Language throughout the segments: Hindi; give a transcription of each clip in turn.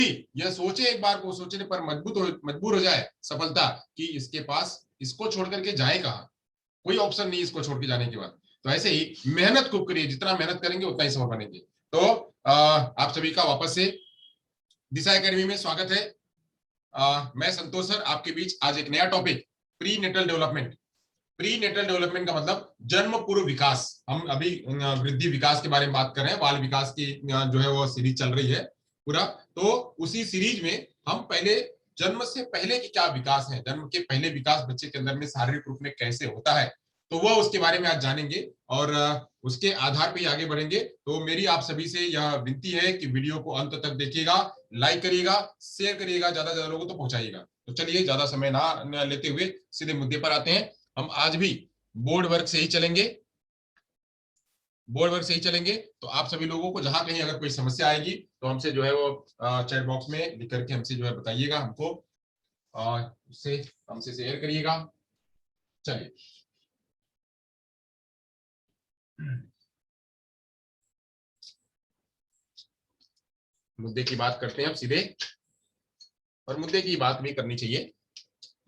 यह सोचे, एक बार को सोचने पर मजबूर हो जाए सफलता कि इसके पास इसको छोड़ करके जाए कहां, कोई ऑप्शन नहीं इसको छोड़ के जाने के बाद। तो ऐसे ही मेहनत खूब करिए, जितना मेहनत करेंगे उतना ही सफल बनेंगे। तो आप सभी का वापस से दिशा एकेडमी में स्वागत है। मैं संतोष सर आपके बीच आज एक नया topic, prenatal development. Prenatal development का मतलब जन्म पूर्व विकास। हम अभी वृद्धि विकास के बारे में बात कर रहे हैं, बाल विकास की जो है वो सीरीज चल रही है पूरा। तो उसी सीरीज में हम पहले जन्म से पहले के क्या विकास है, जन्म के पहले विकास बच्चे के अंदर में शारीरिक रूप में कैसे होता है, तो वह उसके बारे में आज जानेंगे और उसके आधार पर ही आगे बढ़ेंगे। तो मेरी आप सभी से यह विनती है कि वीडियो को अंत तक देखिएगा, लाइक करिएगा, शेयर करिएगा, ज्यादा ज्यादा लोगों को पहुंचाइएगा। तो चलिए ज्यादा समय ना लेते हुए सीधे मुद्दे पर आते हैं। हम आज भी बोर्ड वर्क से ही चलेंगे, बोर्ड वर्क से ही चलेंगे। तो आप सभी लोगों को जहां कहीं अगर कोई समस्या आएगी तो हमसे जो है वो चैट बॉक्स में लिख करके हमसे जो है बताइएगा, हमको उससे हमसे शेयर करिएगा। चलिए मुद्दे की बात करते हैं अब सीधे, और मुद्दे की बात भी करनी चाहिए,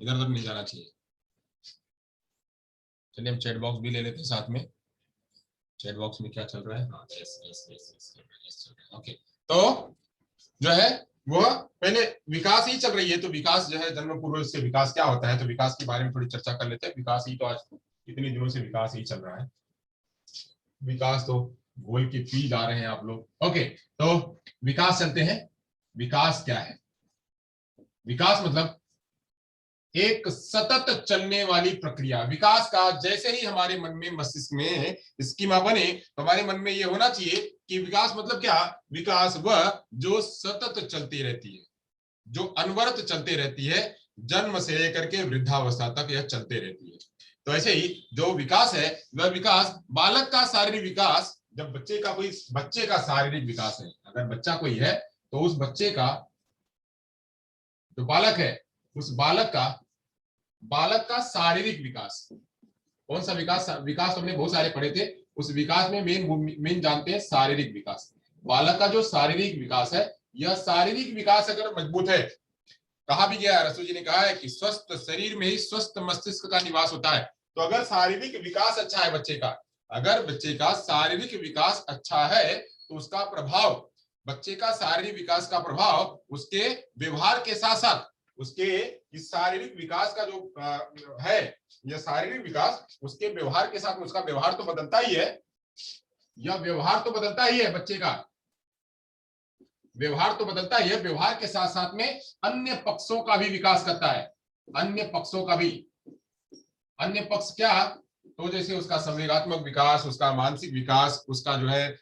इधर उधर नहीं जाना चाहिए। चलिए हम चैट बॉक्स भी ले लेते हैं साथ में। चैट बॉक्स में क्या चल रहा है? हाँ, ओके। तो जो है वो पहले विकास ही चल रही है, तो विकास जो है जन्म पूर्व से विकास क्या होता है, तो विकास के बारे में थोड़ी चर्चा कर लेते हैं। विकास ही तो आज इतने दिनों से विकास ही चल रहा है, विकास तो बोल के पी जा रहे हैं आप लोग। ओके, तो विकास चलते हैं। विकास क्या है? विकास मतलब एक सतत चलने वाली प्रक्रिया। विकास का जैसे ही हमारे मन में, मस्तिष्क में स्कीमा बने तो हमारे मन में यह होना चाहिए कि विकास मतलब क्या? विकास वह जो सतत चलती रहती है, जो अनवरत चलती रहती है, जन्म से लेकर के वृद्धावस्था तक यह चलते रहती है। तो ऐसे ही जो विकास है वह विकास बालक का शारीरिक विकास, जब बच्चे का शारीरिक विकास है, अगर बच्चा कोई है तो उस बच्चे का जो बालक है, उस बालक का शारीरिक विकास। कौन सा विकास? विकास हमने बहुत सारे पढ़े थे, उस विकास में मेन जानते हैं शारीरिक विकास। बालक का जो शारीरिक विकास है, यह शारीरिक विकास अगर मजबूत है, कहा भी गया, रसू जी ने कहा है कि स्वस्थ शरीर में ही स्वस्थ मस्तिष्क का निवास होता है। तो अगर शारीरिक विकास अच्छा है बच्चे का, अगर बच्चे का शारीरिक विकास अच्छा है तो उसका प्रभाव, बच्चे का शारीरिक विकास का प्रभाव उसके व्यवहार के साथ साथ, उसके इस शारीरिक विकास का जो है, यह शारीरिक विकास उसके व्यवहार के साथ, उसका व्यवहार तो बदलता ही है, यह व्यवहार तो बदलता ही है, बच्चे का व्यवहार तो बदलता ही है, व्यवहार के साथ साथ में अन्य पक्षों का भी विकास करता है। अन्य पक्षों का भी, अन्य पक्ष क्या? तो जैसे उसका संवेगात्मक विकास, उसका मानसिक विकास, उसका जो है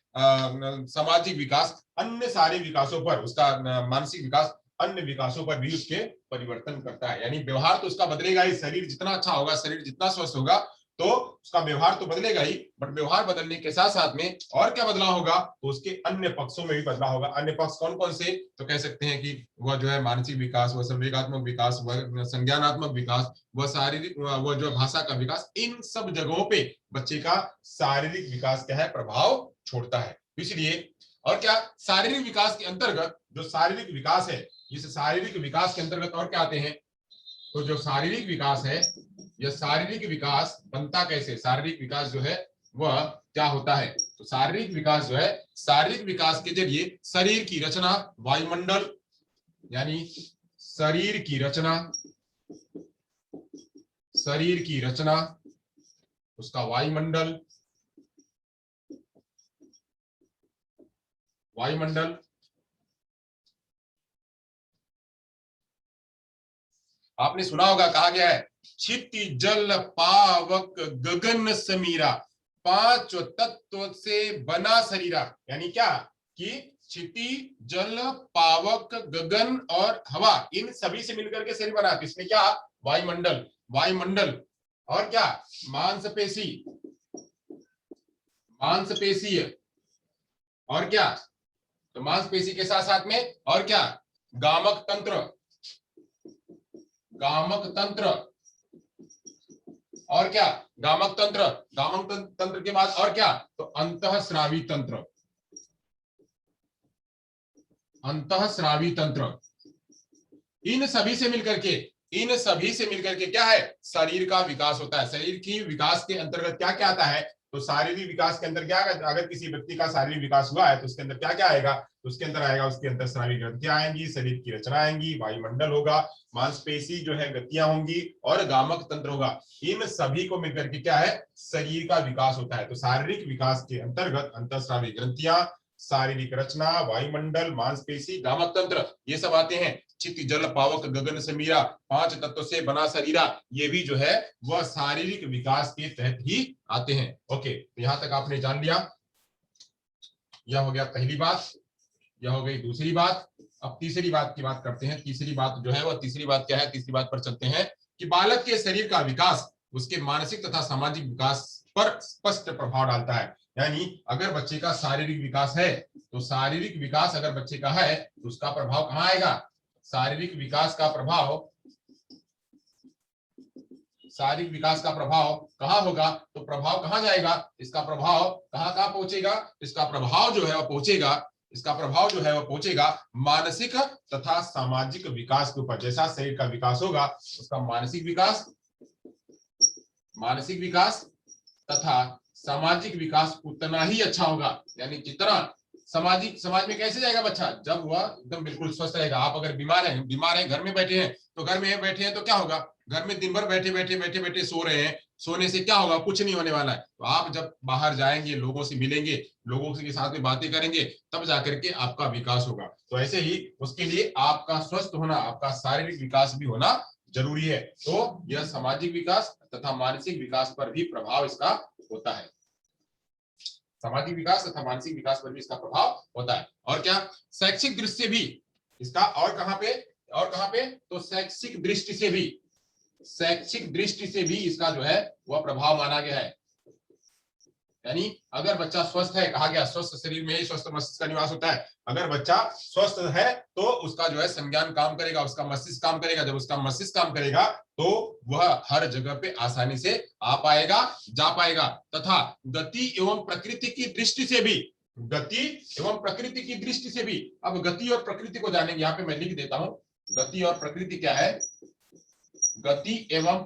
सामाजिक विकास, अन्य सारे विकासों पर, उसका मानसिक विकास अन्य विकासों पर भी उसके परिवर्तन करता है। यानी व्यवहार तो उसका बदलेगा ही, शरीर जितना अच्छा होगा, शरीर जितना स्वस्थ होगा तो उसका व्यवहार तो बदलेगा ही, बट व्यवहार बदलने के साथ साथ में और क्या बदलाव होगा? तो उसके अन्य पक्षों में भी बदलाव होगा। अन्य पक्ष कौन कौन से? तो कह सकते हैं कि वह जो है मानसिक विकास, वह संवेगात्मक विकास, वह संज्ञानात्मक विकास, वह शारीरिक, वह जो भाषा का विकास, इन सब जगहों पे बच्चे का शारीरिक विकास क्या है? प्रभाव छोड़ता है। इसलिए और क्या, शारीरिक विकास के अंतर्गत जो शारीरिक विकास है, इस शारीरिक विकास के अंतर्गत और क्या आते हैं? तो जो शारीरिक विकास है, यह शारीरिक विकास बनता कैसे? शारीरिक विकास जो है वह क्या होता है? तो शारीरिक विकास जो है, शारीरिक विकास के जरिए शरीर की रचना, वायुमंडल, यानी शरीर की रचना, शरीर की रचना, उसका वायुमंडल, वायुमंडल, आपने सुना होगा, कहा गया है क्षिति जल पावक गगन समीरा, पांच तत्व से बना शरीरा। यानी क्या कि क्षिति जल पावक गगन और हवा, इन सभी से मिलकर के शरीर बना। इसमें क्या? वायुमंडल, वायुमंडल और क्या? मांसपेशी, मांसपेशी और क्या? तो मांसपेशी के साथ साथ में और क्या? गामक तंत्र, गामक तंत्र और क्या? गामक तंत्र, गामक तंत्र के बाद और क्या? तो अंतःस्रावी तंत्र, अंतःस्रावी तंत्र, इन सभी से मिलकर के क्या है, शरीर का विकास होता है। शरीर की विकास के अंतर्गत क्या क्या आता है, तो शारीरिक विकास के अंदर क्या, अगर किसी व्यक्ति का शारीरिक विकास हुआ है तो उसके अंदर क्या क्या आएगा, तो उसके अंदर आएगा उसके अंतःस्रावी ग्रंथियां आएंगी, शरीर की रचना आएंगी, वायुमंडल होगा, मांसपेशी जो है गतियां होंगी और गामक तंत्र होगा। इन सभी को मिलकर के क्या है, शरीर का विकास होता है। तो शारीरिक विकास के अंतर्गत अंतःस्रावी ग्रंथियां, शारीरिक रचना, वायुमंडल, मांसपेशी, गामक तंत्र, ये सब आते हैं। चित्त जल पावक गगन समीरा, 5 तत्व से बना शरीरा, ये भी जो है वह शारीरिक विकास के तहत ही आते हैं। ओके, तो यहां तक आपने जान लिया। यह हो गया पहली बात, यह हो गई दूसरी बात। अब तीसरी बात की बात करते हैं। तीसरी बात जो है वह, तीसरी बात क्या है, तीसरी बात पर चलते हैं कि बालक के शरीर का विकास उसके मानसिक तथा सामाजिक विकास पर स्पष्ट प्रभाव डालता है। यानी अगर बच्चे का शारीरिक विकास है, तो शारीरिक विकास अगर बच्चे का है तो उसका प्रभाव कहाँ आएगा, शारीरिक विकास का प्रभाव, शारीरिक विकास का प्रभाव कहाँ होगा, तो प्रभाव कहाँ जाएगा, इसका प्रभाव कहाँ कहाँ पहुंचेगा, इसका प्रभाव जो है वह पहुंचेगा, इसका प्रभाव जो है वह पहुंचेगा मानसिक तथा सामाजिक विकास के ऊपर। जैसा शरीर का विकास होगा उसका मानसिक विकास तथा सामाजिक विकास उतना ही अच्छा होगा। यानी जितना समाज में कैसे जाएगा बच्चा, जब वह एकदम बिल्कुल स्वस्थ रहेगा। आप अगर बीमार हैं घर में बैठे हैं, तो घर में बैठे हैं तो क्या होगा, घर में दिन भर बैठे सो रहे हैं, सोने से क्या होगा, कुछ नहीं होने वाला है। तो आप जब बाहर जाएंगे, लोगों से मिलेंगे, लोगों के साथ में बातें करेंगे, तब जाकर के आपका विकास होगा। तो ऐसे ही उसके लिए आपका स्वस्थ होना, आपका शारीरिक विकास भी होना जरूरी है। तो यह सामाजिक विकास तथा मानसिक विकास पर भी प्रभाव इसका होता है। सामाजिक विकास तथा मानसिक विकास पर भी इसका प्रभाव होता है। और क्या, शैक्षिक दृष्टि से भी इसका, और कहां पे, तो शैक्षिक दृष्टि से भी इसका जो है वह प्रभाव माना गया है। यानी अगर बच्चा स्वस्थ है, कहा गया स्वस्थ शरीर में ही स्वस्थ मस्तिष्क का निवास होता है। अगर बच्चा स्वस्थ है तो उसका जो है संज्ञान काम करेगा, उसका मस्तिष्क काम करेगा। जब उसका मस्तिष्क काम करेगा तो वह हर जगह पे आसानी से आ पाएगा, जा पाएगा। तथा गति एवं प्रकृति की दृष्टि से भी, अब गति और प्रकृति को जानेंगे। यहाँ पे मैं लिख देता हूं, गति और प्रकृति क्या है, गति एवं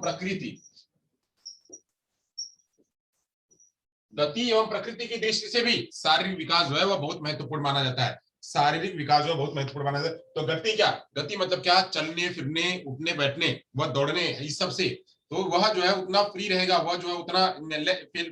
प्रकृति की दृष्टि से भी शारीरिक विकास जो है वह बहुत महत्वपूर्ण माना जाता है। शारीरिक विकास जो बहुत महत्वपूर्ण माना जाता है। तो गति मतलब क्या, चलने फिरने, उठने बैठने, वह दौड़ने, इस सब से तो वह जो है उतना फ्री रहेगा, वह जो है उतना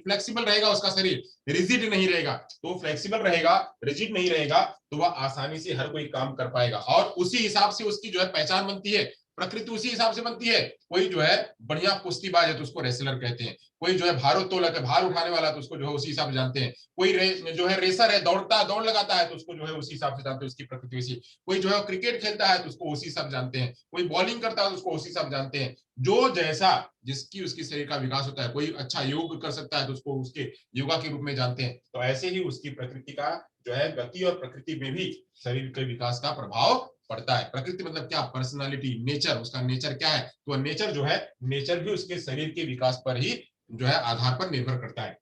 फ्लेक्सिबल रहेगा, उसका शरीर रिजिड नहीं रहेगा। तो फ्लेक्सिबल रहेगा, रिजिड नहीं रहेगा, तो वह आसानी से हर कोई काम कर पाएगा और उसी हिसाब से उसकी जो है पहचान बनती है। प्रकृति उसी हिसाब से बनती है। कोई जो है बढ़िया कुश्तीबाज है तो उसको रेसलर कहते हैं, कोई जो है भारोत्तोलक है, भार उठाने वाला, तो उसको जो है उसी हिसाब से जानते हैं। कोई जो है रेसर है, दौड़ लगाता है तो उसको जो है उसी हिसाब से जानते हैं, उसकी प्रकृति वैसी। कोई जो है क्रिकेट खेलता है तो उसको उसी हिसाब जानते हैं, कोई बॉलिंग करता है तो उसको उसी हिसाब जानते हैं। जो जैसा जिसकी उसकी शरीर का विकास होता है, कोई अच्छा योग कर सकता है तो उसको उसके योगा के रूप में जानते हैं। तो ऐसे ही उसकी प्रकृति का जो है, गति और प्रकृति में भी शरीर के विकास का प्रभाव पड़ता है। प्रकृति मतलब क्या, पर्सनालिटी, नेचर, उसका नेचर क्या है, तो नेचर जो है, नेचर भी उसके शरीर के विकास पर ही जो है आधार पर निर्भर करता है।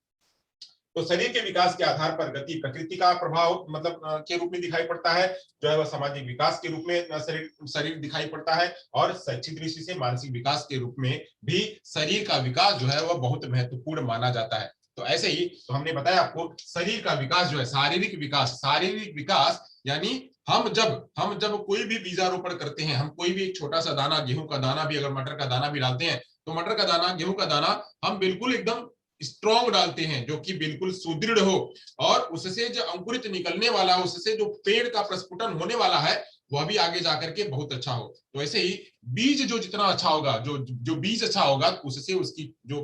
तो शरीर के विकास के आधार पर गति प्रकृति का प्रभाव मतलब के रूप में दिखाई पड़ता है, जो है वह सामाजिक विकास के रूप में शरीर दिखाई पड़ता है, और शैक्षिक दृष्टि से मानसिक विकास के रूप में भी शरीर का विकास जो है वह बहुत महत्वपूर्ण माना जाता है। तो ऐसे ही तो हमने बताया आपको, शरीर का विकास जो है, शारीरिक विकास यानी हम जब कोई भी बीजारोपण करते हैं, हम कोई भी एक छोटा सा दाना, गेहूं का दाना भी, अगर मटर का दाना भी डालते हैं, तो मटर का दाना, गेहूं का दाना हम बिल्कुल एकदम स्ट्रॉन्ग डालते हैं, जो कि बिल्कुल सुदृढ़ हो, और उससे जो अंकुरित निकलने वाला, उससे जो पेड़ का प्रस्फुटन होने वाला है वह भी आगे जाकर के बहुत अच्छा हो। तो ऐसे ही बीज जो जितना अच्छा होगा, जो बीज अच्छा होगा, उससे उसकी जो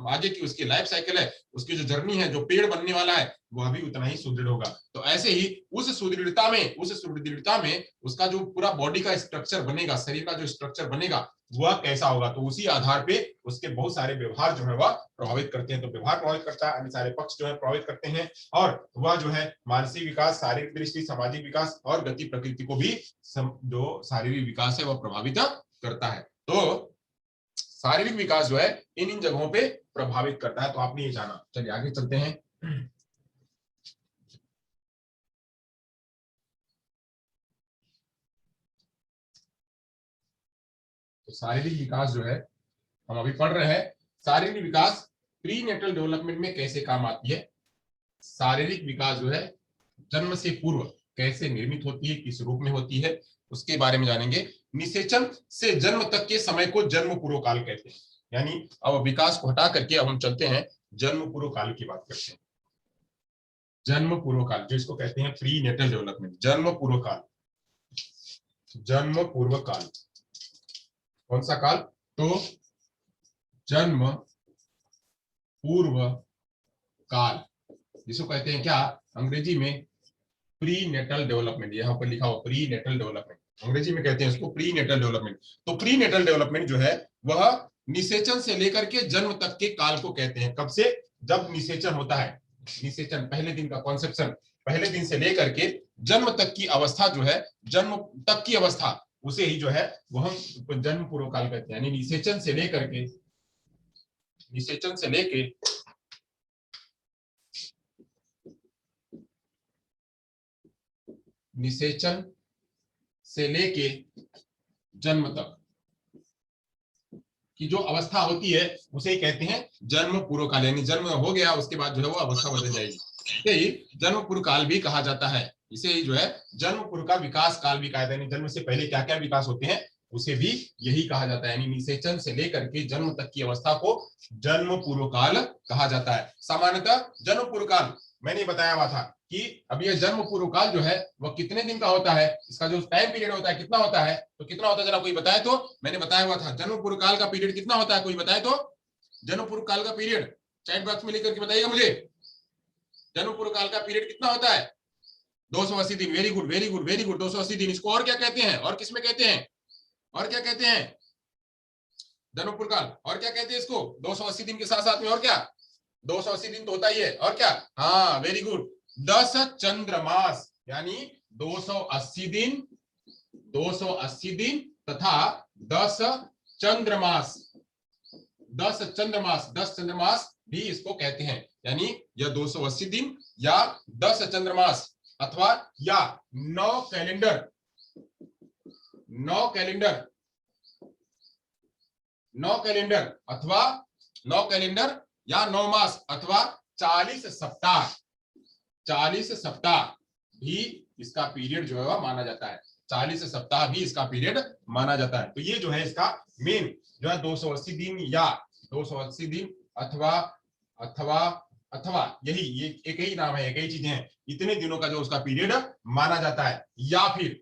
आगे की उसकी लाइफ साइकिल है, उसकी जो जर्नी है, जो पेड़ बनने वाला है, वह भी उतना ही सुदृढ़ होगा। तो ऐसे ही उस सुदृढ़ता में उसका जो पूरा बॉडी का स्ट्रक्चर बनेगा, शरीर का जो स्ट्रक्चर बनेगा, वह कैसा होगा, तो उसी आधार पे उसके बहुत सारे व्यवहार जो है वह प्रभावित करते हैं। तो व्यवहार प्रभावित करता है, अन्य सारे पक्ष जो है प्रभावित करते हैं, और वह जो है मानसिक विकास, शारीरिक दृष्टि, सामाजिक विकास और गति प्रकृति को भी जो शारीरिक विकास है वह प्रभावित करता है। तो शारीरिक विकास जो है इन जगहों पे प्रभावित करता है। तो आपने ये जाना। चलिए आगे चलते हैं। तो शारीरिक विकास जो है हम अभी पढ़ रहे हैं, शारीरिक विकास प्री नेटल डेवलपमेंट में कैसे काम आती है। शारीरिक विकास जो है जन्म से पूर्व कैसे निर्मित होती है, किस रूप में होती है, उसके बारे में जानेंगे। निषेचन से जन्म तक के समय को जन्म पूर्व काल कहते हैं। यानी अब विकास को हटा करके अब हम चलते हैं जन्म पूर्व काल की बात करते हैं। जन्म पूर्व काल, जो इसको कहते हैं प्री नेटल डेवलपमेंट, जन्म पूर्व काल। जन्म पूर्व काल कौन सा काल? तो जन्म पूर्व काल, जिसको कहते हैं क्या अंग्रेजी में प्री नेटल डेवलपमेंट। यहाँ पर लिखा हुआ प्री नेटल डेवलपमेंट, अंग्रेजी में कहते हैं इसको प्री नेटल डेवलपमेंट। तो प्री नेटल डेवलपमेंट जो है वह निषेचन से लेकर के जन्म तक के काल को कहते हैं। कब से? जब निषेचन होता है, निषेचन पहले दिन का कॉन्सेप्शन, पहले दिन से लेकर के जन्म तक की अवस्था जो है, जन्म तक की अवस्था, उसे ही जो है वो हम जन्म पूर्व काल कहते हैं। यानी निषेचन से लेकर के, निषेचन से लेके निषेचन से लेके जन्म तक की जो अवस्था होती है उसे ही कहते हैं जन्म पूर्व काल। यानी जन्म हो गया उसके बाद जो है वो अवस्था बदल जाएगी, इसे ही जन्म पूर्व काल भी कहा जाता है। इसे ही जो है जन्म पूर्व का विकास काल भी कहा जाता है। यानी जन्म से पहले क्या क्या विकास होते हैं उसे भी यही कहा जाता है। यानी निषेचन से लेकर के जन्म तक की अवस्था को जन्म पूर्व काल कहा जाता है। सामान्यतः जन्म पूर्व काल मैंने बताया हुआ था कि अब यह जन्म पूर्व काल जो है वह कितने दिन का होता है, इसका जो टाइम पीरियड होता है कितना होता है, तो कितना होता है जरा कोई बताए तो। मैंने बताया हुआ था जन्म पूर्व काल का पीरियड कितना होता है, कोई बताए तो। जन्म पूर्व काल का पीरियड चैट बॉक्स में लिख करके बताइएगा मुझे, जन्म पूर्व काल का पीरियड कितना होता है? 280 दिन। Very good very good very good, 280 दिन। इसको और क्या कहते हैं, और किसमें कहते हैं, और क्या कहते हैं? जन्म पूर्व काल और क्या कहते हैं इसको? 280 दिन के साथ साथ में और क्या? 280 दिन तो होता ही है, और क्या? हाँ वेरी गुड, 10 चंद्रमास। यानी 280 दिन, 280 दिन तथा 10 चंद्रमास, 10 चंद्रमास, 10 चंद्रमास भी इसको कहते हैं। यानी यह 280 दिन या 10 चंद्रमास अथवा या 9 कैलेंडर, 9 कैलेंडर, 9 कैलेंडर अथवा 9 कैलेंडर या 9 मास अथवा 40 सप्ताह, 40 सप्ताह भी इसका पीरियड जो है वह माना जाता है। 40 सप्ताह भी इसका पीरियड माना जाता है। तो ये जो है इसका मेन जो है 280 दिन या 280 दिन अथवा अथवा अथवा यही ये एक ही नाम है, एक ही चीजें हैं, इतने दिनों का जो उसका पीरियड माना जाता है। या फिर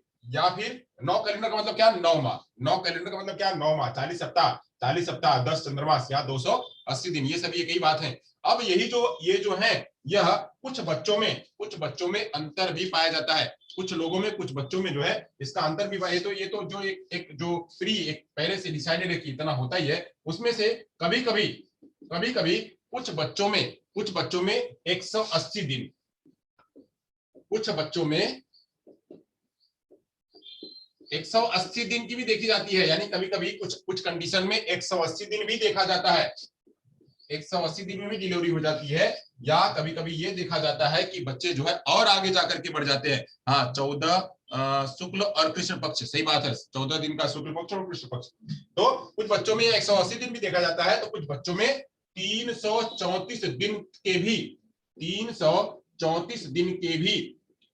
9 कैलेंडर का मतलब क्या? 9 माह। 9 कैलेंडर का मतलब क्या? 9 माह। 40 सप्ताह, 40 सप्ताह, 10 चंद्रमास या 280 दिन, ये सभी एक ही बात है। अब यही जो ये जो है यह कुछ बच्चों में अंतर भी पाया जाता है। कुछ लोगों में, कुछ बच्चों में जो है इसका अंतर भी पाया। तो ये तो जो एक जो एक पहले से डिसाइडेड है कि इतना होता ही है, उसमें से कभी कभी कुछ बच्चों में 180 दिन, कुछ बच्चों में 180 दिन की भी देखी जाती है। यानी कभी कभी कुछ कंडीशन में 180 दिन भी देखा जाता है, 180 दिन में भी डिलीवरी हो जाती है। या कभी कभी ये देखा जाता है कि बच्चे जो है और आगे जाकर के बढ़ जाते हैं। हाँ 14 शुक्ल और कृष्ण पक्ष, सही बात है, 14 दिन का शुक्ल पक्ष और कृष्ण पक्ष। तो कुछ बच्चों में 180 दिन भी देखा जाता है, तो कुछ बच्चों में 334 दिन के भी, 334 दिन के भी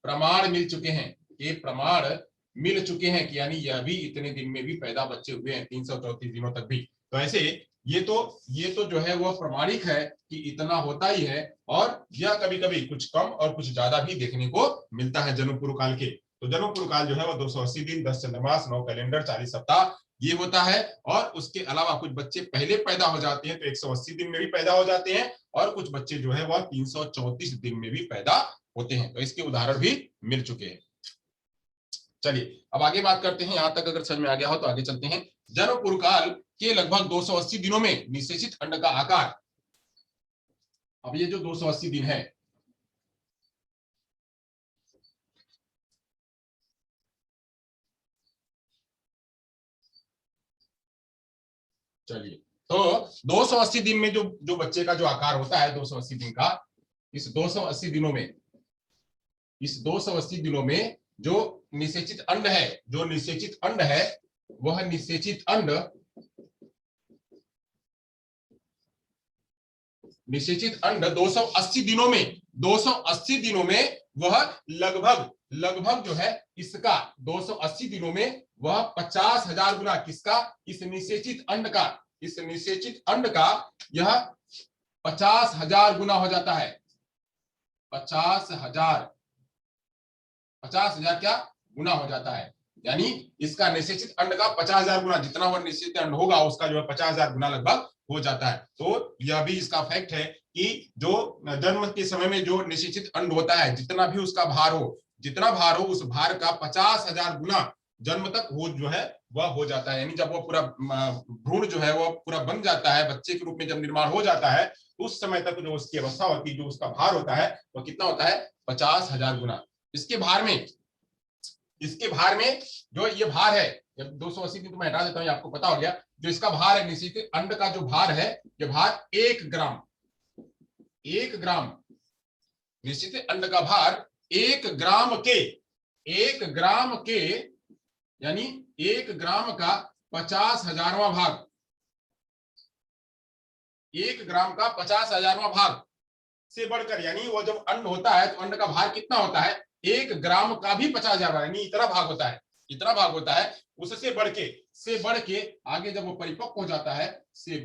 प्रमाण मिल चुके हैं। ये प्रमाण मिल चुके हैं कि यानी यह भी इतने दिन में भी पैदा बच्चे हुए हैं, 334 दिनों तक भी। तो ऐसे ये तो जो है वो प्रमाणिक है कि इतना होता ही है। और यह कभी कभी कुछ कम और कुछ ज्यादा भी देखने को मिलता है जन्म पूर्व काल के। तो जन्म पूर्व काल जो है वो 280 दिन, 10 चंद्रमास, 9 कैलेंडर, 40 सप्ताह ये होता है। और उसके अलावा कुछ बच्चे पहले पैदा हो जाते हैं तो 180 दिन में भी पैदा हो जाते हैं, और कुछ बच्चे जो है वह 334 दिन में भी पैदा होते हैं। तो इसके उदाहरण भी मिल चुके हैं। चलिए अब आगे बात करते हैं। यहां तक अगर समझ में आ गया हो तो आगे चलते हैं। जन्म पूर्व काल के लगभग 280 दिनों में निषेचित अंड का आकार, अब ये जो 280 दिन है, चलिए तो 280 दिन में जो बच्चे का जो आकार होता है 280 दिन का, इस 280 दिनों में, इस 280 दिनों में जो निषेचित अंड है, जो निषेचित अंड है, वह निषेचित अंड निषेचित अंड 280 दिनों में 280 दिनों में वह लगभग जो है इसका 280 दिनों में वह 50,000 गुना किसका, इस निषेचित अंड का यह 50,000 गुना हो जाता है। 50,000 क्या गुना हो जाता है, यानी इसका निषेचित अंड का 50,000 गुना, जितना वह निषेचित अंड होगा उसका जो है 50,000 गुना लगभग हो जाता है। तो यह भी इसका फैक्ट है कि जो जन्म के समय में जो निषेचित अंड होता है, जितना भी उसका भार हो उस भार का 50,000 गुना जन्म तक हो जो है वह हो जाता है। यानी जब वो पूरा भ्रूण जो है वो पूरा बन जाता है, बच्चे के रूप में जब निर्माण हो जाता है, उस समय तक जो उसकी अवस्था होती है, जो उसका भार होता है वह कितना होता है, 50,000 गुना। इसके भार में जो ये भार है, जब 280 दिन तो मैं हटा देता हूं, आपको पता हो गया, जो इसका भार है निषेचित अंड का जो भार है, ये भार 1 ग्राम निषेचित अंड का भार 1 ग्राम के यानी 1 ग्राम का 50,000वां भाग, 1 ग्राम का 50,000वां भाग से बढ़कर, यानी वो जब अंड होता है तो अंड का भार कितना होता है, 1 ग्राम का भी 50,000, यानी इतना भाग होता है, उससे बढ़ के आगे जब वो परिपक्व हो जाता है, से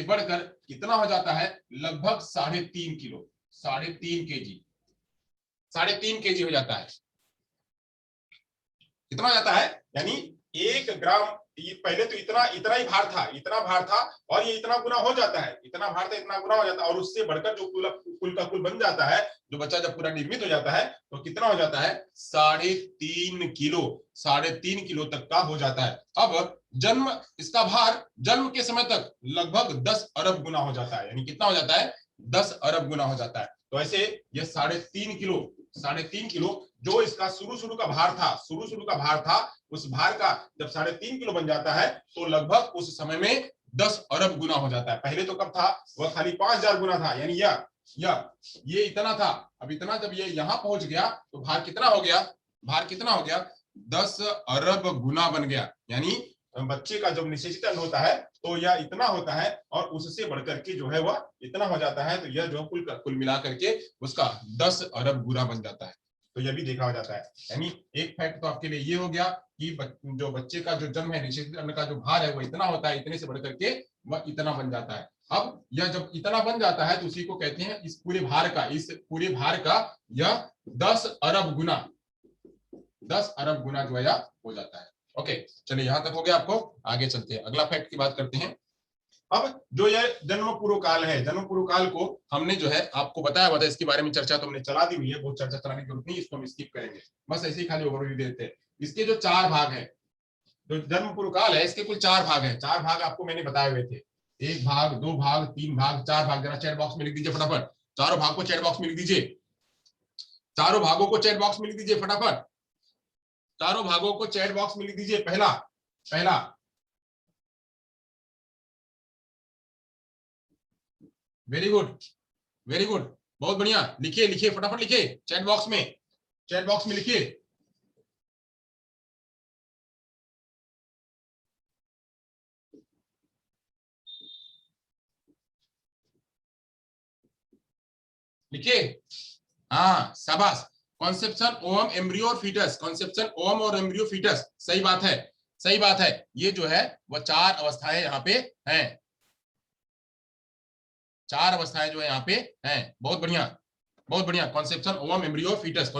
बढ़कर कितना हो जाता है, लगभग 3.5 किलो, 3.5 केजी हो जाता है। कितना हो जाता है, यानी 1 ग्राम, पहले तो इतना ही भार था और ये इतना गुना हो जाता है, इतना भार था इतना गुना हो जाता है, और उससे बढ़कर जो कुल का कुल बन जाता है, जो बच्चा जब पूरा निर्मित हो जाता है तो कितना हो जाता है, 3.5 किलो तक का हो जाता है। अब इसका भार जन्म के समय तक लगभग 10 अरब गुना हो जाता है, यानी कितना हो जाता है, 10 अरब गुना हो जाता है। तो ऐसे ये 3.5 किलो जो इसका शुरू का भार था, उस भार का जब 3.5 किलो बन जाता है तो लगभग उस समय में 10 अरब गुना हो जाता है। पहले तो कब था, वह खाली 5,000 गुना था, यानी ये इतना था। अब इतना जब ये यहां पहुंच गया तो भार कितना हो गया, 10 अरब गुना बन गया। यानी बच्चे का जब निषेचित अंड होता है तो यह इतना होता है, और उससे बढ़कर के जो है वह इतना हो जाता है, तो यह जो कुल मिला करके उसका 10 अरब गुना बन जाता है। तो यह भी देखा हो जाता है। यानी एक फैक्ट तो आपके लिए ये हो गया कि जो बच्चे का जो जन्म है, निषेचित अंड का जो भार है वो इतना होता है, इतने से बढ़कर के वह इतना बन जाता है। अब यह जब इतना बन जाता है तो उसी को कहते हैं इस पूरे भार का यह 10 अरब गुना जो है हो जाता है। ओके, चलिए यहां तक हो गया आपको, आगे चलते हैं, अगला फैक्ट की बात करते हैं। अब जो यह जन्म पूर्व काल को हमने जो है आपको बताया हुआ था, इसके बारे में चर्चा तो हमने चला दी हुई है, बहुत चर्चा चलाने की जरूरत नहीं, इसको हम स्किप करेंगे, बस ऐसे ही खाली ओवरव्यू देते हैं। इसके जो 4 भाग है, जो जन्म पूर्व काल है, इसके कुल 4 भाग है। 4 भाग आपको मैंने बताए हुए थे, 1 भाग, 2 भाग, 3 भाग, 4 भाग। जरा चैट बॉक्स में लिख दीजिए फटाफट, चारों भाग को चैट बॉक्स में लिख दीजिए, चारों भागों को चैट बॉक्स में लिख दीजिए फटाफट, चारों भागों को चैट बॉक्स में लिख दीजिए। पहला वेरी गुड, बहुत बढ़िया, लिखिए फटाफट लिखिए, चैट बॉक्स में लिखिए। हाँ शाबाश, कॉन्सेप्शन ओवम एम्ब्रियो और फीटस, सही बात है। ये जो है वह 4 अवस्थाएं यहाँ पे हैं, 4 अवस्थाएं जो है यहाँ पे हैं। बहुत बढ़िया, कॉन्सेप्शन ओवम एम्ब्रियो फीटस,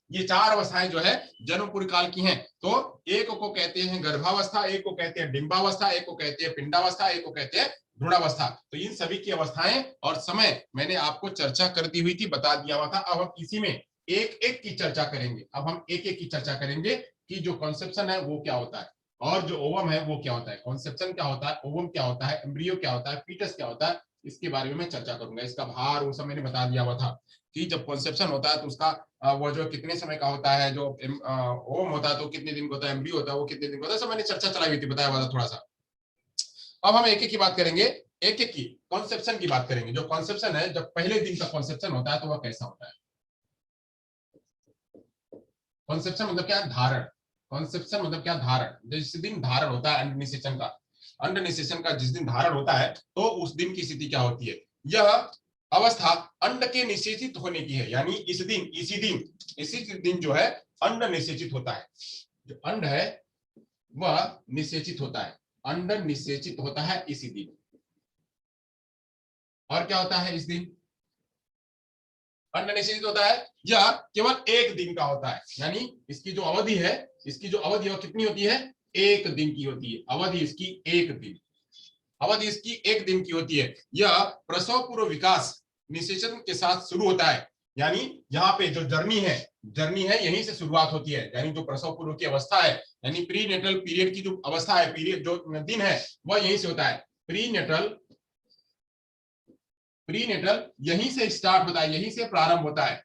ये 4 अवस्थाएं जो है जन्म पूर्व काल की हैं। तो एक को कहते हैं गर्भावस्था, एक को कहते हैं डिंबावस्था, एक को कहते हैं पिंडावस्था, एक को कहते हैं भ्रूणावस्था। तो इन सभी की अवस्थाएं और समय मैंने आपको चर्चा कर दी हुई थी, बता दिया हुआ था। अब हम इसी में एक एक की चर्चा करेंगे, कि जो कॉन्सेप्शन है वो क्या होता है, और जो ओवम है वो क्या होता है, कॉन्सेप्शन क्या होता है, ओवम क्या होता है, एम्ब्रियो क्या होता है, फीटस क्या होता है, इसके बारे में मैं चर्चा करूंगा। इसका भार वो सब मैंने बता दिया हुआ था कि जब कॉन्सेप्शन होता है तो उसका वो जो कितने समय का होता है, जो ओवम होता है तो कितने दिन का होता है, एम्ब्रियो होता है वो कितने दिन का होता है, सब मैंने चर्चा चलाई हुई थी, बताया हुआ था थोड़ा सा। अब हम एक एक की बात करेंगे, एक एक की कॉन्सेप्शन की बात करेंगे। जो कॉन्सेप्शन है, जब पहले दिन का कॉन्सेप्शन होता है तो वह कैसा होता है। कॉन्सेप्शन मतलब क्या, धारण। जिस दिन धारण होता है अंड निषेचन का, अंड निषेचन का जिस दिन धारण होता है तो उस दिन की स्थिति क्या होती है, यह अवस्था अंड के निषेचित होने की है, यानी इसी दिन जो है अंड निषेचित होता है, जो अंड है वह निषेचित होता है, अंड निषेचित होता है इसी दिन। और क्या होता है इस दिन, अंड निषेचित होता है, यह केवल एक दिन का होता है, यानी इसकी जो अवधि है वो कितनी होती है, एक दिन की होती है, अवधि इसकी एक दिन की होती है। यह प्रसव पूर्व विकास निषेचन के साथ शुरू होता है, यानी यहाँ पे जो जर्नी है यहीं से शुरुआत होती है, यानी जो प्रसव पूर्व की अवस्था है, यानी प्रीनेटल पीरियड की जो अवस्था है, पीरियड जो दिन है वह यहीं से होता है। प्रीनेटल यहीं से स्टार्ट होता है, यहीं से प्रारंभ होता है,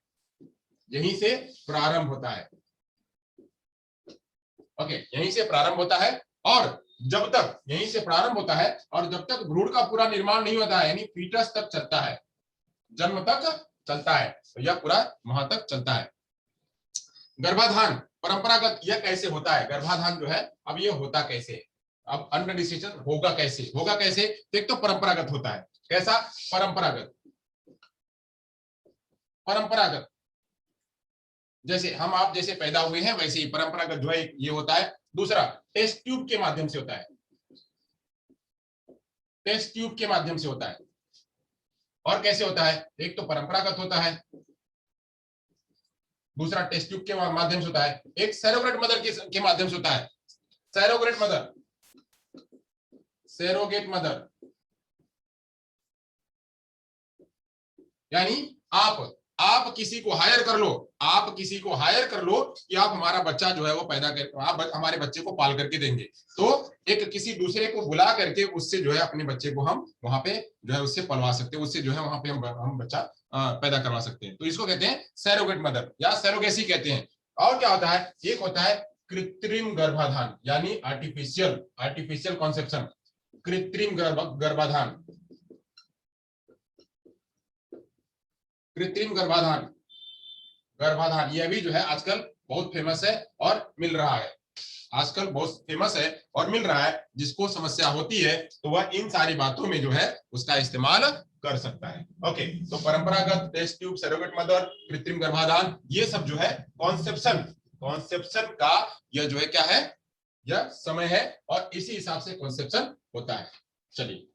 ओके, यहीं से प्रारंभ होता है। और जब तक यहीं से प्रारंभ होता है और जब तक भ्रूण का पूरा निर्माण नहीं होता है, यानी फीटस तक चलता है, जन्म तक चलता है, तो यह पूरा वहां तक चलता है। गर्भाधान परंपरागत यह कैसे होता है, गर्भाधान जो है अब ये होता कैसे, अब अंड निषेचन होगा कैसे, तो एक तो परंपरागत होता है। कैसा, परंपरागत जैसे हम आप जैसे पैदा हुए हैं वैसे ही परंपरागत जो है ये होता है। दूसरा टेस्ट ट्यूब के माध्यम से होता है, और कैसे होता है, एक तो परंपरागत होता है, दूसरा टेस्ट ट्यूब के माध्यम से होता है, एक सैरोगेट मदर के माध्यम से होता है। सैरोगेट मदर यानी आप किसी को हायर कर लो कि आप हमारा बच्चा जो है वो पैदा कर, आप हमारे बच्चे को पाल करके देंगे, तो एक किसी दूसरे को बुला करके उससे जो है अपने बच्चे को हम वहां पे जो है उससे पलवा सकते हैं, उससे जो है वहां पे हम बच्चा पैदा करवा सकते हैं, तो इसको कहते हैं सैरोगेट मदर या सैरोगेसी कहते हैं। और क्या होता है, एक होता है कृत्रिम गर्भाधान, यानी आर्टिफिशियल कॉन्सेप्शन, कृत्रिम गर्भाधान, कृत्रिम गर्भाधान यह भी जो है आजकल बहुत फेमस है और मिल रहा है, जिसको समस्या होती है तो वह इन सारी बातों में जो है उसका इस्तेमाल कर सकता है। ओके, तो परंपरागत, टेस्ट ट्यूब, सैरोगेट मदर, कृत्रिम गर्भाधान, ये सब जो है कॉन्सेप्शन का यह जो है क्या है, यह समय है और इसी हिसाब से कॉन्सेप्शन होता है। चलिए,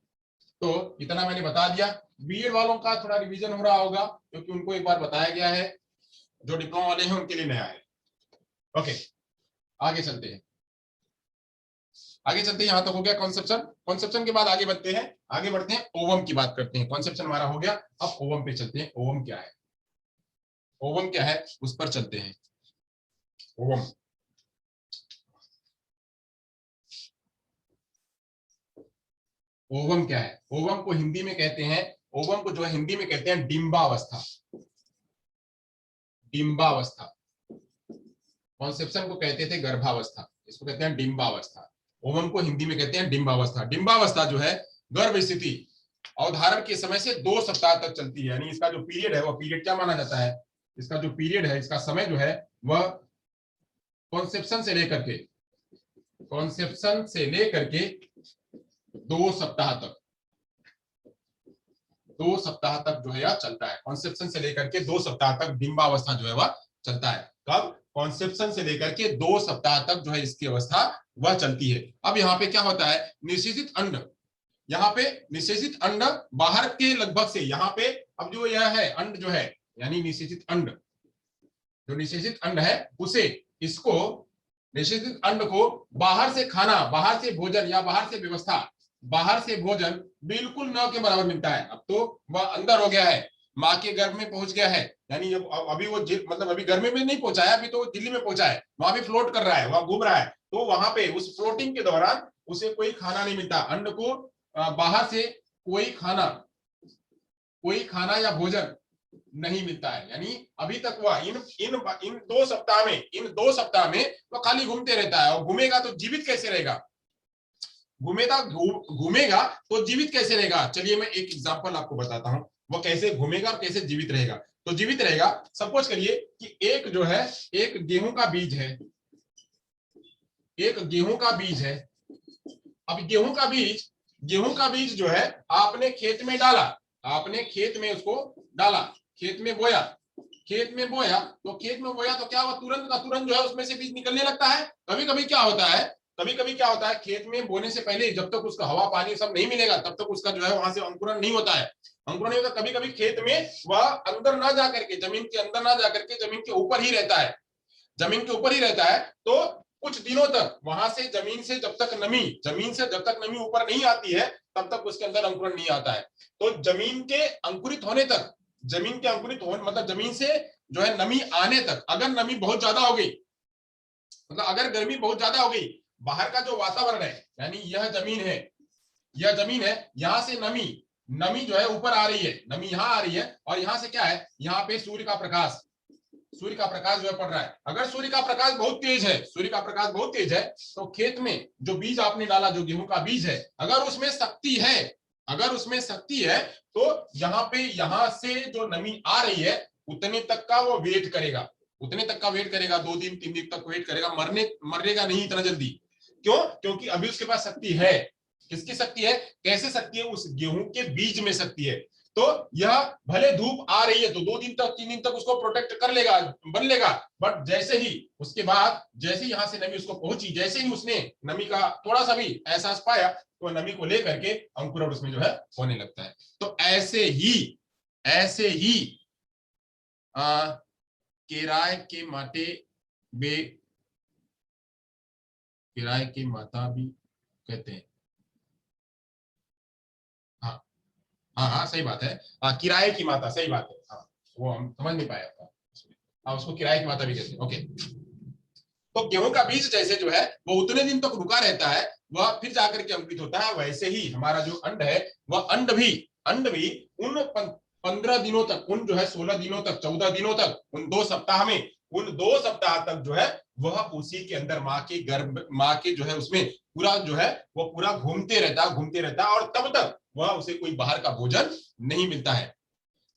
तो इतना मैंने बता दिया। बीएड वालों का थोड़ा रिवीजन हो रहा होगा क्योंकि उनको एक बार बताया गया है, जो डिप्लोमा वाले हैं उनके लिए नया है। ओके, आगे चलते हैं, यहाँ तक हो गया कॉन्सेप्शन के बाद आगे बढ़ते हैं ओवम की बात करते हैं। कॉन्सेप्शन हमारा हो गया, अब ओवम पे चलते हैं। ओवम क्या है उस पर चलते हैं। ओवम क्या है, ओवम को हिंदी में कहते हैं, ओवम को जो है हिंदी में कहते हैं डिंबावस्था। कॉन्सेप्शन को कहते थे गर्भावस्था, इसको कहते हैं डिंबावस्था। ओवम को हिंदी में कहते हैं डिंबावस्था। डिंबावस्था जो है गर्भ स्थिति अवधारण के समय से 2 सप्ताह तक चलती है, यानी इसका जो पीरियड है वह पीरियड क्या माना जाता है, इसका जो पीरियड है, इसका समय जो है वह कॉन्सेप्शन से लेकर के 2 सप्ताह तक जो है यह चलता है। कॉन्सेप्शन से लेकर के 2 सप्ताह तक डिंबावस्था जो है वह चलता है। कब, कॉन्सेप्शन से लेकर के 2 सप्ताह तक जो है इसकी अवस्था वह चलती है। अब यहाँ पे क्या होता है, निषेचित अंड, यहाँ पे निषेचित अंड बाहर के लगभग से, यहाँ पे अब जो यह है अंड जो है, यानी निषेचित अंड, जो निषेचित अंड है उसे, इसको निषेचित अंड को बाहर से खाना, बाहर से भोजन या बाहर से व्यवस्था, बाहर से भोजन बिल्कुल न के बराबर मिलता है। अब तो वह अंदर हो गया है, माँ के गर्भ में पहुंच गया है, यानी अभी वो मतलब अभी गर्भ में नहीं पहुंचा है, अभी तो दिल्ली में पहुंचा है, वहां भी फ्लोट कर रहा है, वहां घूम रहा है, तो वहां पे उस फ्लोटिंग के दौरान उसे कोई खाना नहीं मिलता। अंड को बाहर से कोई खाना या भोजन नहीं मिलता है, यानी अभी तक वह इन 2 सप्ताह में वह खाली घूमते रहता है। और घूमेगा तो जीवित कैसे रहेगा, घूमेगा तो जीवित कैसे रहेगा। चलिए मैं एक एग्जांपल आपको बताता हूं, वो कैसे घूमेगा और कैसे जीवित रहेगा। तो जीवित रहेगा, सपोज करिए कि एक जो है, एक गेहूं का बीज है, अब गेहूं का बीज जो है आपने खेत में डाला, आपने खेत में उसको डाला, खेत में बोया, तो खेत में बोया तो क्या हुआ, तुरंत का तुरंत जो है उसमें से बीज निकलने लगता है। कभी कभी क्या होता है, खेत में बोने से पहले जब तक उसका हवा पानी सब नहीं मिलेगा तब तक उसका जो है वहां से अंकुरण नहीं होता है, कभी कभी खेत में वह अंदर ना जा करके, जमीन के अंदर ना जा करके जमीन के ऊपर ही रहता है, तो कुछ दिनों तक वहां से जमीन से जब तक नमी ऊपर नहीं आती है तब तक उसके अंदर अंकुरण नहीं आता है। तो जमीन के अंकुरित होने मतलब जमीन से जो है नमी आने तक, अगर नमी बहुत ज्यादा हो गई, मतलब अगर गर्मी बहुत ज्यादा हो गई, बाहर का जो वातावरण है, यानी यह जमीन है, यहां से नमी जो है ऊपर आ रही है, नमी यहां आ रही है, और यहां से क्या है, यहाँ पे सूर्य का प्रकाश जो है पड़ रहा है। अगर सूर्य का प्रकाश बहुत तेज है तो खेत में जो बीज आपने डाला, जो गेहूं का बीज है, अगर उसमें शक्ति है तो यहां से जो नमी आ रही है उतने तक का वो वेट करेगा, 2 दिन 3 दिन तक वेट करेगा, मरेगा नहीं इतना जल्दी। क्यों? क्योंकि अभी उसके पास शक्ति है। किसकी शक्ति है? कैसे शक्ति है? उस गेहूं के बीज में शक्ति है। तो यह भले धूप आ रही है तो 2 दिन तक 3 दिन तक उसको प्रोटेक्ट कर लेगा, बन लेगा, बट जैसे ही उसके बाद जैसे यहां से नमी उसको पहुंची, जैसे ही उसने नमी का थोड़ा सा भी एहसास पाया तो नमी को लेकर के अंकुरण उसमें जो है होने लगता है। तो ऐसे ही किराए के माता भी कहते हैं। हाँ हाँ हाँ, सही बात है। हाँ, किराए की माता, सही बात है। हाँ, वो हम समझ नहीं पाया था। हाँ, उसको किराए की माता भी कहते हैं। ओके, तो गेहूं का बीज जैसे जो है वो उतने दिन तक रुका रहता है, वह फिर जाकर के अंकुरित होता है, वैसे ही हमारा जो अंड है वह अंड भी उन 15 दिनों तक, उन जो है 16 दिनों तक, 14 दिनों तक, उन 2 सप्ताह तक जो है वह उसी के अंदर माँ के जो है उसमें पूरा जो है वो पूरा घूमते रहता है, और तब तक वह उसे कोई बाहर का भोजन नहीं मिलता है,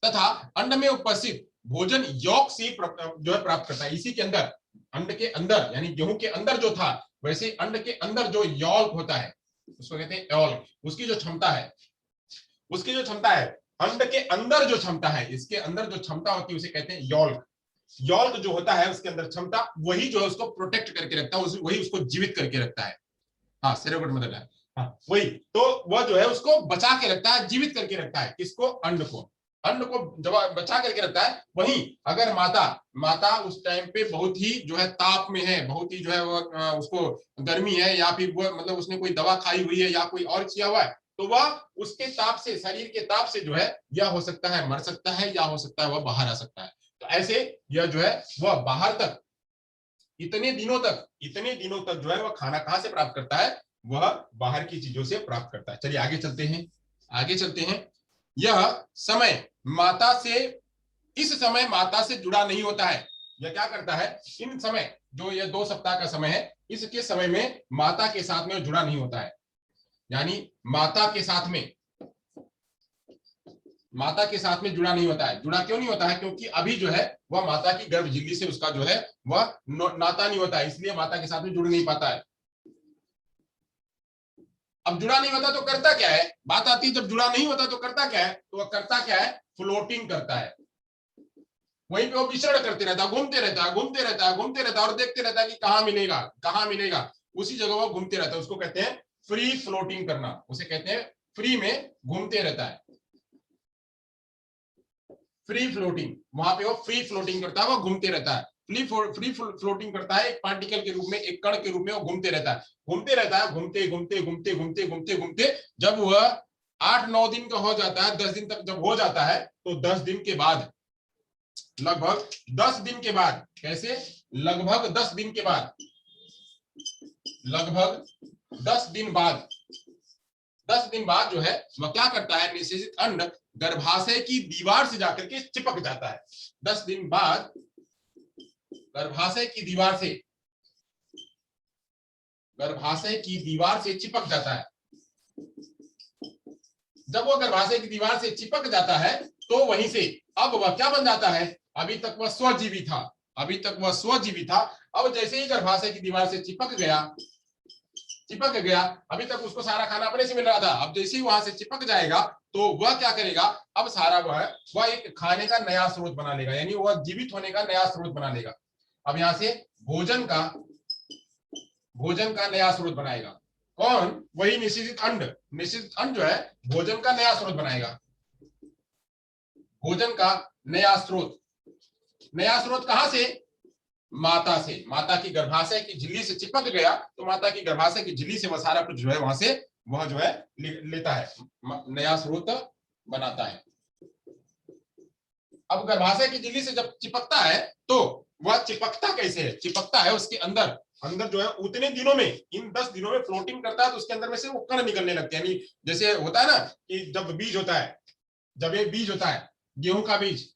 तथा अंड में उपस्थित भोजन यौक से जो है प्राप्त करता है। इसी के अंदर, अंड के अंदर, यानी गेहूं के अंदर जो था, वैसे अंड के अंदर जो यौल्क होता है उसको कहते हैं यौल्क। उसकी जो क्षमता है अंड के अंदर जो क्षमता है, इसके अंदर जो क्षमता होती है उसे कहते हैं यौल्क। यौल्क जो होता है उसके अंदर क्षमता, वही जो है उसको प्रोटेक्ट करके रखता है, वही उसको जीवित करके रखता है। हाँ, सेरोगेट मतलब है, हाँ वही, तो वह जो है उसको बचा के रखता है, जीवित करके रखता है। किसको? अंड को जब बचा करके रखता है। वहीं अगर माता उस टाइम पे बहुत ही जो है ताप में है, बहुत ही जो है वो उसको गर्मी है, या फिर वो मतलब उसने कोई दवा खाई हुई है या कोई और किया हुआ है, तो वह उसके ताप से, शरीर के ताप से जो है यह हो सकता है मर सकता है, या हो सकता है वह बाहर आ सकता है। तो ऐसे यह जो है वह बाहर तक इतने दिनों तक जो है वह खाना कहां से प्राप्त करता है? वह बाहर की चीजों से प्राप्त करता है। चलिए आगे चलते हैं। यह समय माता से इस समय माता से जुड़ा नहीं होता है। यह क्या करता है? इन समय जो ये 2 सप्ताह का समय है, इसके समय में माता के साथ में जुड़ा नहीं होता है, यानी माता के साथ में जुड़ा नहीं होता है। जुड़ा क्यों नहीं होता है? क्योंकि अभी जो है वह माता की गर्भ झिल्ली से उसका जो है वह नाता नहीं होता है, इसलिए माता के साथ में जुड़ नहीं पाता है। अब जुड़ा नहीं होता तो करता क्या है? बात आती है, जब जुड़ा नहीं होता तो करता क्या है? तो वह करता क्या है? फ्लोटिंग करता है। वहीं पे वो विचरण करते रहता है, घूमते रहता है और देखते रहता है कि कहां मिलेगा, उसी जगह वो घूमते रहता है। उसको कहते हैं फ्री फ्लोटिंग करना, उसे कहते हैं फ्री में घूमते रहता है, फ्री फ्लोटिंग। वहां पे वो फ्री फ्लोटिंग करता है, वो घूमते रहता है, फ्री फ्लोटिंग करता है, एक पार्टिकल के रूप में, एक कण के रूप में वो घूमते रहता है, घूमते जब वह 8-9 दिन का हो जाता है, 10 दिन तक जब हो जाता है, तो 10 दिन के बाद, लगभग 10 दिन के बाद, कैसे? लगभग 10 दिन के बाद, लगभग 10 दिन बाद 10 दिन बाद जो है वह क्या करता है? निषेचित अंड गर्भाशय की दीवार से जाकर के चिपक जाता है। 10 दिन बाद गर्भाशय की दीवार से चिपक जाता है। जब वो गर्भाशय की दीवार से चिपक जाता है तो वहीं से अब वह क्या बन जाता है? अभी तक वह स्वजीवी था, अब जैसे ही गर्भाशय की दीवार से चिपक गया, चिपक गया, अभी तक उसको सारा खाना अपने से मिल रहा था, अब जैसे ही वहां से चिपक जाएगा तो वह क्या करेगा, अब सारा वह एक खाने का नया स्रोत बना लेगा, यानी वह जीवित होने का नया स्रोत बना लेगा। अब यहां से भोजन का नया स्रोत बनाएगा कौन, वही निषेचित अंड। निषेचित अंड जो है भोजन का नया स्रोत बनाएगा, भोजन का नया स्रोत। नया स्रोत कहां से, माता से, माता की गर्भाशय की झिल्ली से चिपक गया तो माता की गर्भाशय की झिल्ली से वह सारा कुछ जो है वहां से वह जो है लेता है, नया स्रोत बनाता है। अब गर्भाशय की झिल्ली से जब चिपकता है तो वह चिपकता कैसे है, चिपकता है उसके अंदर अंदर जो है उतने दिनों में, इन 10 दिनों में फ्लोटिंग करता है तो उसके अंदर में से वो कण निकलने लगते हैं। यानी जैसे होता है ना कि जब बीज होता है, जब ये बीज होता है गेहूं का बीज,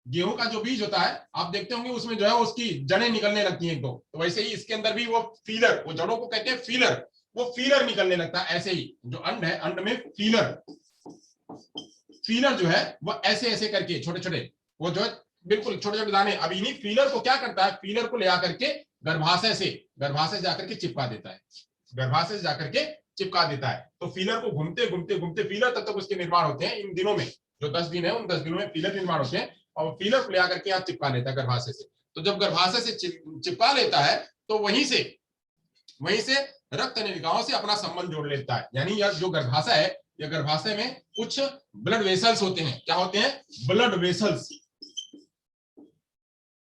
गेहूं का जो बीज होता है आप देखते होंगे उसमें जो है उसकी जड़ें निकलने लगती हैं, तो वैसे ही इसके अंदर भी वो फीलर, वो जड़ों को कहते हैं फीलर, वो फीलर निकलने लगता है। ऐसे ही जो अंड है, अंड में फीलर, फीलर जो है वो ऐसे ऐसे करके छोटे छोटे, वो जो है बिल्कुल छोटे छोटे दाने, अब इन्हीं फीलर को क्या करता है, फीलर को ले आकर के गर्भाशय से जाकर के चिपका देता है, गर्भाशय से जाकर के चिपका देता है। तो फीलर को घूमते घूमते घूमते फीलर तब तक उसके निर्माण होते हैं। इन दिनों में जो 10 दिन है उन 10 दिनों में फीलर निर्माण होते हैं और फीलर को ले आकर के यहाँ चिपका लेता है गर्भाशय से। तो जब गर्भाशय से चिपका लेता है तो वहीं से रक्त नलिकाओं से अपना संबंध जोड़ लेता है। यानी यह जो गर्भाशय है, यह गर्भाशय में कुछ ब्लड वेसल्स होते हैं। क्या होते हैं, blood vessels,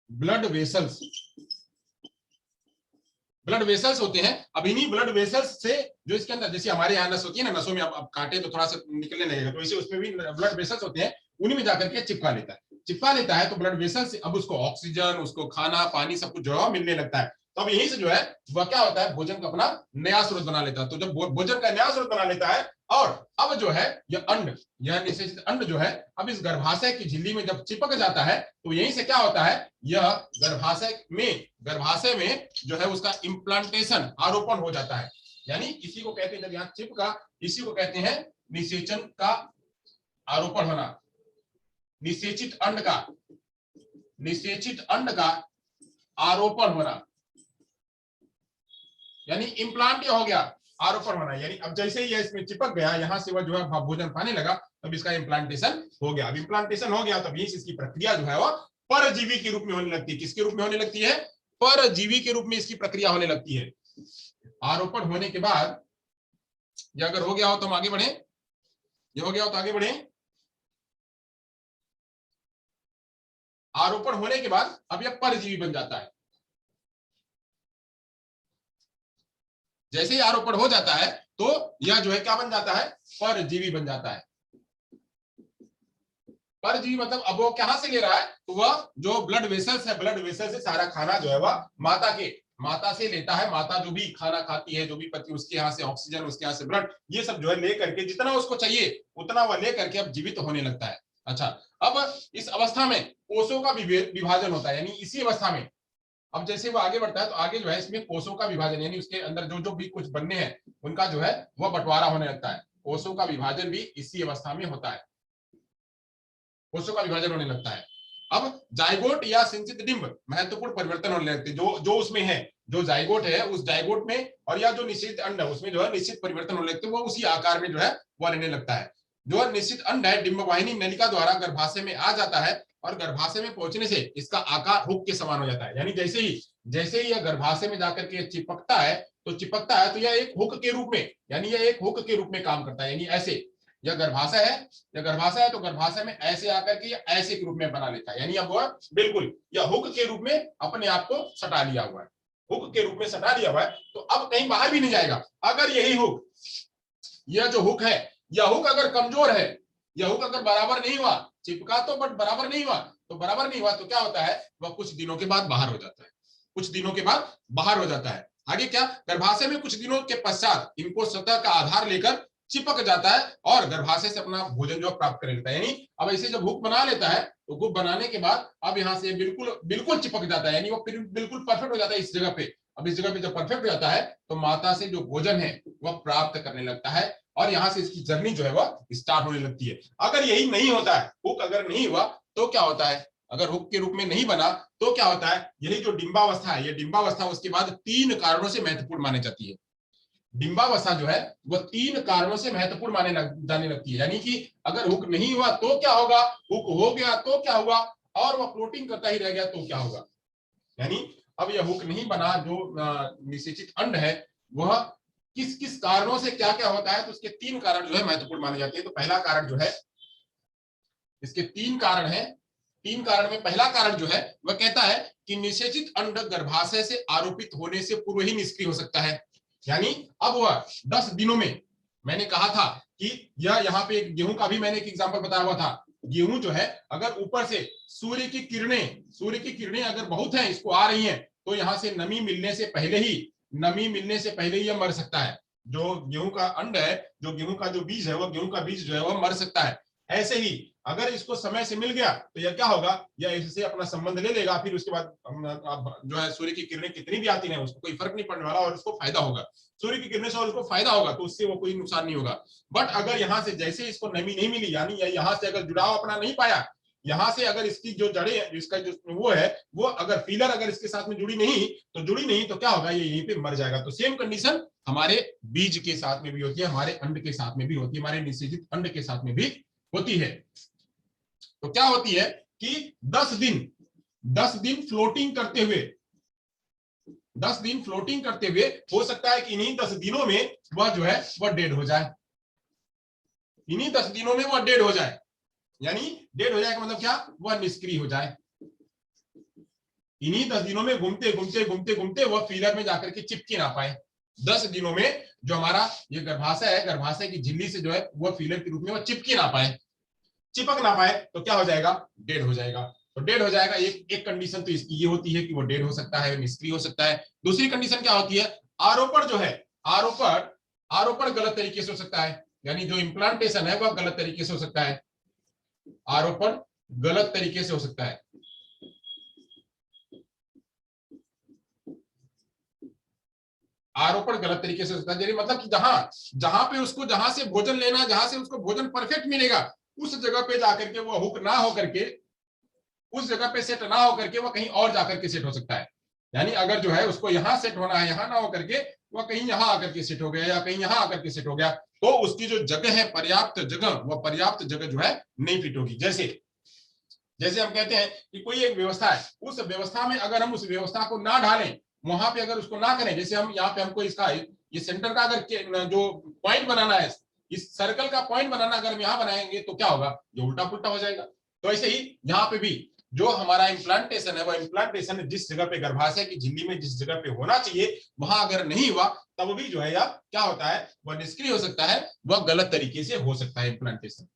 blood vessels, blood vessels होते हैं। अब इन्हीं ब्लड वेसल्स से जो इसके अंदर, जैसे हमारे यहाँ नस होती है ना, नसों में अब काटे तो थोड़ा सा निकलने लगेगा, तो इसे उसमें भी ब्लड वेसल्स होते हैं, उन्हीं में जाकर के चिपका लेता है। चिपका लेता है तो ब्लड वेसल से अब उसको ऑक्सीजन, उसको खाना पानी सब कुछ जो है मिलने लगता है। तो अब यहीं से जो है वह क्या होता है, भोजन का अपना नया स्रोत बना लेता है। तो जब भोजन का नया स्रोत बना लेता है और अब जो है यह अंड, यह निषेचित अंड जो है अब इस गर्भाशय की झिल्ली में जब चिपक जाता है तो यहीं से क्या होता है, यह गर्भाशय में जो है उसका इम्प्लांटेशन, आरोपण हो जाता है। यानी इसी को कहते हैं, जब यहाँ चिपका, इसी को कहते हैं निषेचन का आरोपण होना, निषेचित अंड का आरोपण होना, यानी इम्प्लांट हो गया, आरोपण होना। यानी अब जैसे ही इसमें चिपक गया, यहां से वह जो है भोजन पाने लगा, तब इसका इम्प्लांटेशन हो गया। अब इम्प्लांटेशन हो गया तब इसकी प्रक्रिया जो है वह परजीवी के रूप में होने लगती है। किसके रूप में होने लगती है, परजीवी के रूप में इसकी प्रक्रिया होने लगती है। आरोपण होने के बाद ये अगर हो गया हो तो हम आगे बढ़े, ये हो गया हो तो आगे बढ़े। आरोपण होने के बाद अब यह परजीवी बन जाता है। जैसे ही आरोपण हो जाता है तो यह जो है क्या बन जाता है, परजीवी बन जाता है। परजीवी मतलब अब वो कहां से ले रहा है, तो वह जो ब्लड वेसल्स है, ब्लड वेसल से सारा खाना जो है वह माता से लेता है। माता जो भी खाना खाती है, जो भी पति, उसके यहाँ से ऑक्सीजन, उसके यहाँ से ब्लड, ये सब जो है ले करके जितना उसको चाहिए उतना वह ले करके अब जीवित होने लगता है। अच्छा, अब इस अवस्था में कोषों का विभाजन होता है। यानी इसी अवस्था में अब जैसे वो आगे बढ़ता है तो आगे जो है इसमें कोषों का विभाजन, यानी उसके अंदर जो जो भी कुछ बनने हैं उनका जो है वह बंटवारा होने लगता है। कोषों का विभाजन भी इसी अवस्था में होता है, कोषों का विभाजन होने लगता है। अब जाइगोट या संचित डिंब महत्वपूर्ण परिवर्तन होने लगते हैं। जो उसमें है, जो जाइगोट है उस जाइगोट में और या जो निश्चित अंड है उसमें जो है निश्चित परिवर्तन होने लगते हैं, वो उसी आकार में जो है वह रहने लगता है। जो निश्चित अंड है डिंबवाहिनी नलिका द्वारा गर्भाशय में आ जाता है और गर्भाशय में पहुंचने से इसका आकार हुक के समान हो जाता है। यानी जैसे ही यह गर्भाशय में जाकर के चिपकता है तो यह एक हुक के रूप में, यानी यह एक हुक के रूप में काम करता है। यानी ऐसे यह गर्भाशय है तो गर्भाशय में ऐसे आकर के ऐसे के रूप में बना लेता है। यानी अब वह बिल्कुल यह हुक के रूप में अपने आप को सटा लिया हुआ है, हुक के रूप में सटा लिया हुआ है। तो अब कहीं बाहर भी नहीं जाएगा। अगर यही हुक, यह जो हुक है, यह हुक अगर कमजोर है, यह हुक अगर बराबर नहीं हुआ, चिपका तो बट बराबर नहीं हुआ, तो क्या होता है, वह कुछ दिनों के बाद बाहर हो जाता है, कुछ दिनों के बाद बाहर हो जाता है। आगे क्या, गर्भाशय में कुछ दिनों के पश्चात इनको सतह का आधार लेकर चिपक जाता है और गर्भाशय से अपना भोजन जो प्राप्त कर लेता है। यानी अब ऐसे जब हुक बना लेता है तो हुक बनाने के बाद अब यहाँ से बिल्कुल चिपक जाता है, यानी वो बिल्कुल परफेक्ट हो जाता है इस जगह पे। अब इस जगह पे जब परफेक्ट हो जाता है तो माता से जो भोजन है वह प्राप्त करने लगता है और यहाँ से इसकी जर्नी जो है वह स्टार्ट होने लगती है। अगर यही नहीं होता है, हुक अगर नहीं हुआ तो क्या होता है, अगर हुक के रूप में नहीं बना तो क्या होता है, यही जो डिंबावस्था है, ये डिंबावस्था उसके बाद 3 कारणों से महत्वपूर्ण मानी जाती है। डिंबावस्था जो है वो 3 कारणों से महत्वपूर्ण जाने लगती है। यानी कि अगर हुक नहीं हुआ तो क्या होगा, हुक हो गया तो क्या हुआ, और वह फ्लोटिंग करता ही रह गया तो क्या होगा। यानी अब यह हुक नहीं बना, जो निषेचित अंड है वह किस किस कारणों से क्या क्या होता है, तो उसके 3 कारण जो है महत्वपूर्ण माने जाते हैं। तो पहला कारण जो है, इसके 3 कारण है। 3 कारण में पहला कारण जो है वह कहता है कि निषेचित अंड गर्भाशय से आरोपित होने से पूर्व ही निष्क्रिय हो सकता है। यानी अब वह 10 दिनों में, मैंने कहा था कि यह यहाँ पे गेहूं का भी मैंने एक एग्जांपल बताया हुआ था। गेहूं जो है अगर ऊपर से सूर्य की किरणें अगर बहुत है, इसको आ रही हैं, तो यहाँ से नमी मिलने से पहले ही यह मर सकता है। जो गेहूं का अंड है, जो गेहूं का जो बीज है, वह गेहूं का बीज जो है वह मर सकता है। ऐसे ही अगर इसको समय से मिल गया तो यह क्या होगा, यह इससे अपना संबंध ले लेगा, फिर उसके बाद जो है सूर्य की किरणें कितनी भी आती हैं उसको कोई फर्क नहीं पड़ने वाला, और उसको फायदा होगा। सूर्य की किरणें से और उसको फायदा होगा, तो उससे वो कोई नुकसान नहीं होगा। बट अगर यहाँ से जैसे इसको नमी नहीं मिली, यानी यहाँ से अगर जुड़ाव अपना नहीं पाया, यहाँ से अगर इसकी जो जड़ें, इसका जो वो है, वो अगर फीलर अगर इसके साथ में जुड़ी नहीं तो क्या होगा, ये यहीं पे मर जाएगा। तो सेम कंडीशन हमारे बीज के साथ में भी होती है, हमारे अंड के साथ में भी होती है, हमारे निषेचित अंड के साथ में भी होती है। तो क्या होती है कि 10 दिन फ्लोटिंग करते हुए, 10 दिन फ्लोटिंग करते हुए हो सकता है कि इन्हीं 10 दिनों में वह जो है वह डेड हो जाए। इन्हीं 10 दिनों में वह डेड हो जाए। यानी डेड हो जाए का मतलब क्या, वह निष्क्रिय हो जाए। इन्हीं 10 दिनों में घूमते वह फीलर में जाकर के चिपके ना पाए। 10 दिनों में जो हमारा ये गर्भाशय है, गर्भाशय की झिल्ली से जो है वह फीलर के रूप में वह चिपके ना पाए, चिपक ना पाए, तो क्या हो जाएगा, डेड हो जाएगा। तो डेड हो जाएगा। एक कंडीशन तो इसकी ये होती है कि वो डेड हो सकता है, निष्क्रिय हो सकता है। दूसरी कंडीशन क्या होती है, आरोपण जो है, आरोपण गलत तरीके से हो सकता है। यानी जो इम्प्लांटेशन है वह गलत तरीके से हो सकता है, आरोपण गलत तरीके से हो सकता है। आरोपण गलत तरीके से हो सकता है, मतलब कि जहां पे उसको, जहां से भोजन लेना, जहां से उसको भोजन परफेक्ट मिलेगा, उस जगह पे जाकर के वो हुक ना होकर के, उस जगह पे सेट ना होकर के वह कहीं और जाकर के सेट हो सकता है। यानी अगर जो है उसको यहां सेट होना है, यहां ना होकर के वह कहीं यहां आकर के सेट हो गया, या कहीं यहां आकर के सेट हो गया, तो उसकी जो जगह है, पर्याप्त जगह, वह पर्याप्त जगह जो है नहीं फिट होगी। जैसे जैसे हम कहते हैं कि कोई एक व्यवस्था है, उस व्यवस्था में अगर हम उस व्यवस्था को ना ढालें, वहां पे अगर उसको ना करें, जैसे हम यहाँ पे हमको इसका ये सेंटर का अगर जो पॉइंट बनाना है, इस सर्कल का पॉइंट बनाना अगर हम यहाँ बनाएंगे तो क्या होगा, ये उल्टा पुल्टा हो जाएगा। तो ऐसे ही यहाँ पे भी जो हमारा इम्प्लांटेशन है, वह इम्प्लांटेशन जिस जगह पे, गर्भाशय की झिल्ली में जिस जगह पे होना चाहिए, वहां अगर नहीं हुआ, तब भी जो है या क्या होता है, वह निष्क्रिय हो सकता है, वह गलत तरीके से हो सकता है इम्प्लांटेशन।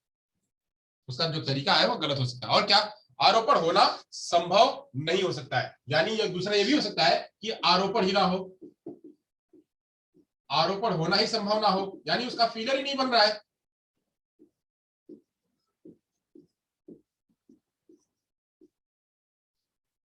उसका जो तरीका है वो गलत हो सकता है। और क्या, आरोपण होना संभव नहीं हो सकता है। यानी ये दूसरा ये भी हो सकता है कि आरोपण ही ना हो, आरोपण होना ही संभव ना हो, यानी उसका फीलर ही नहीं बन रहा है।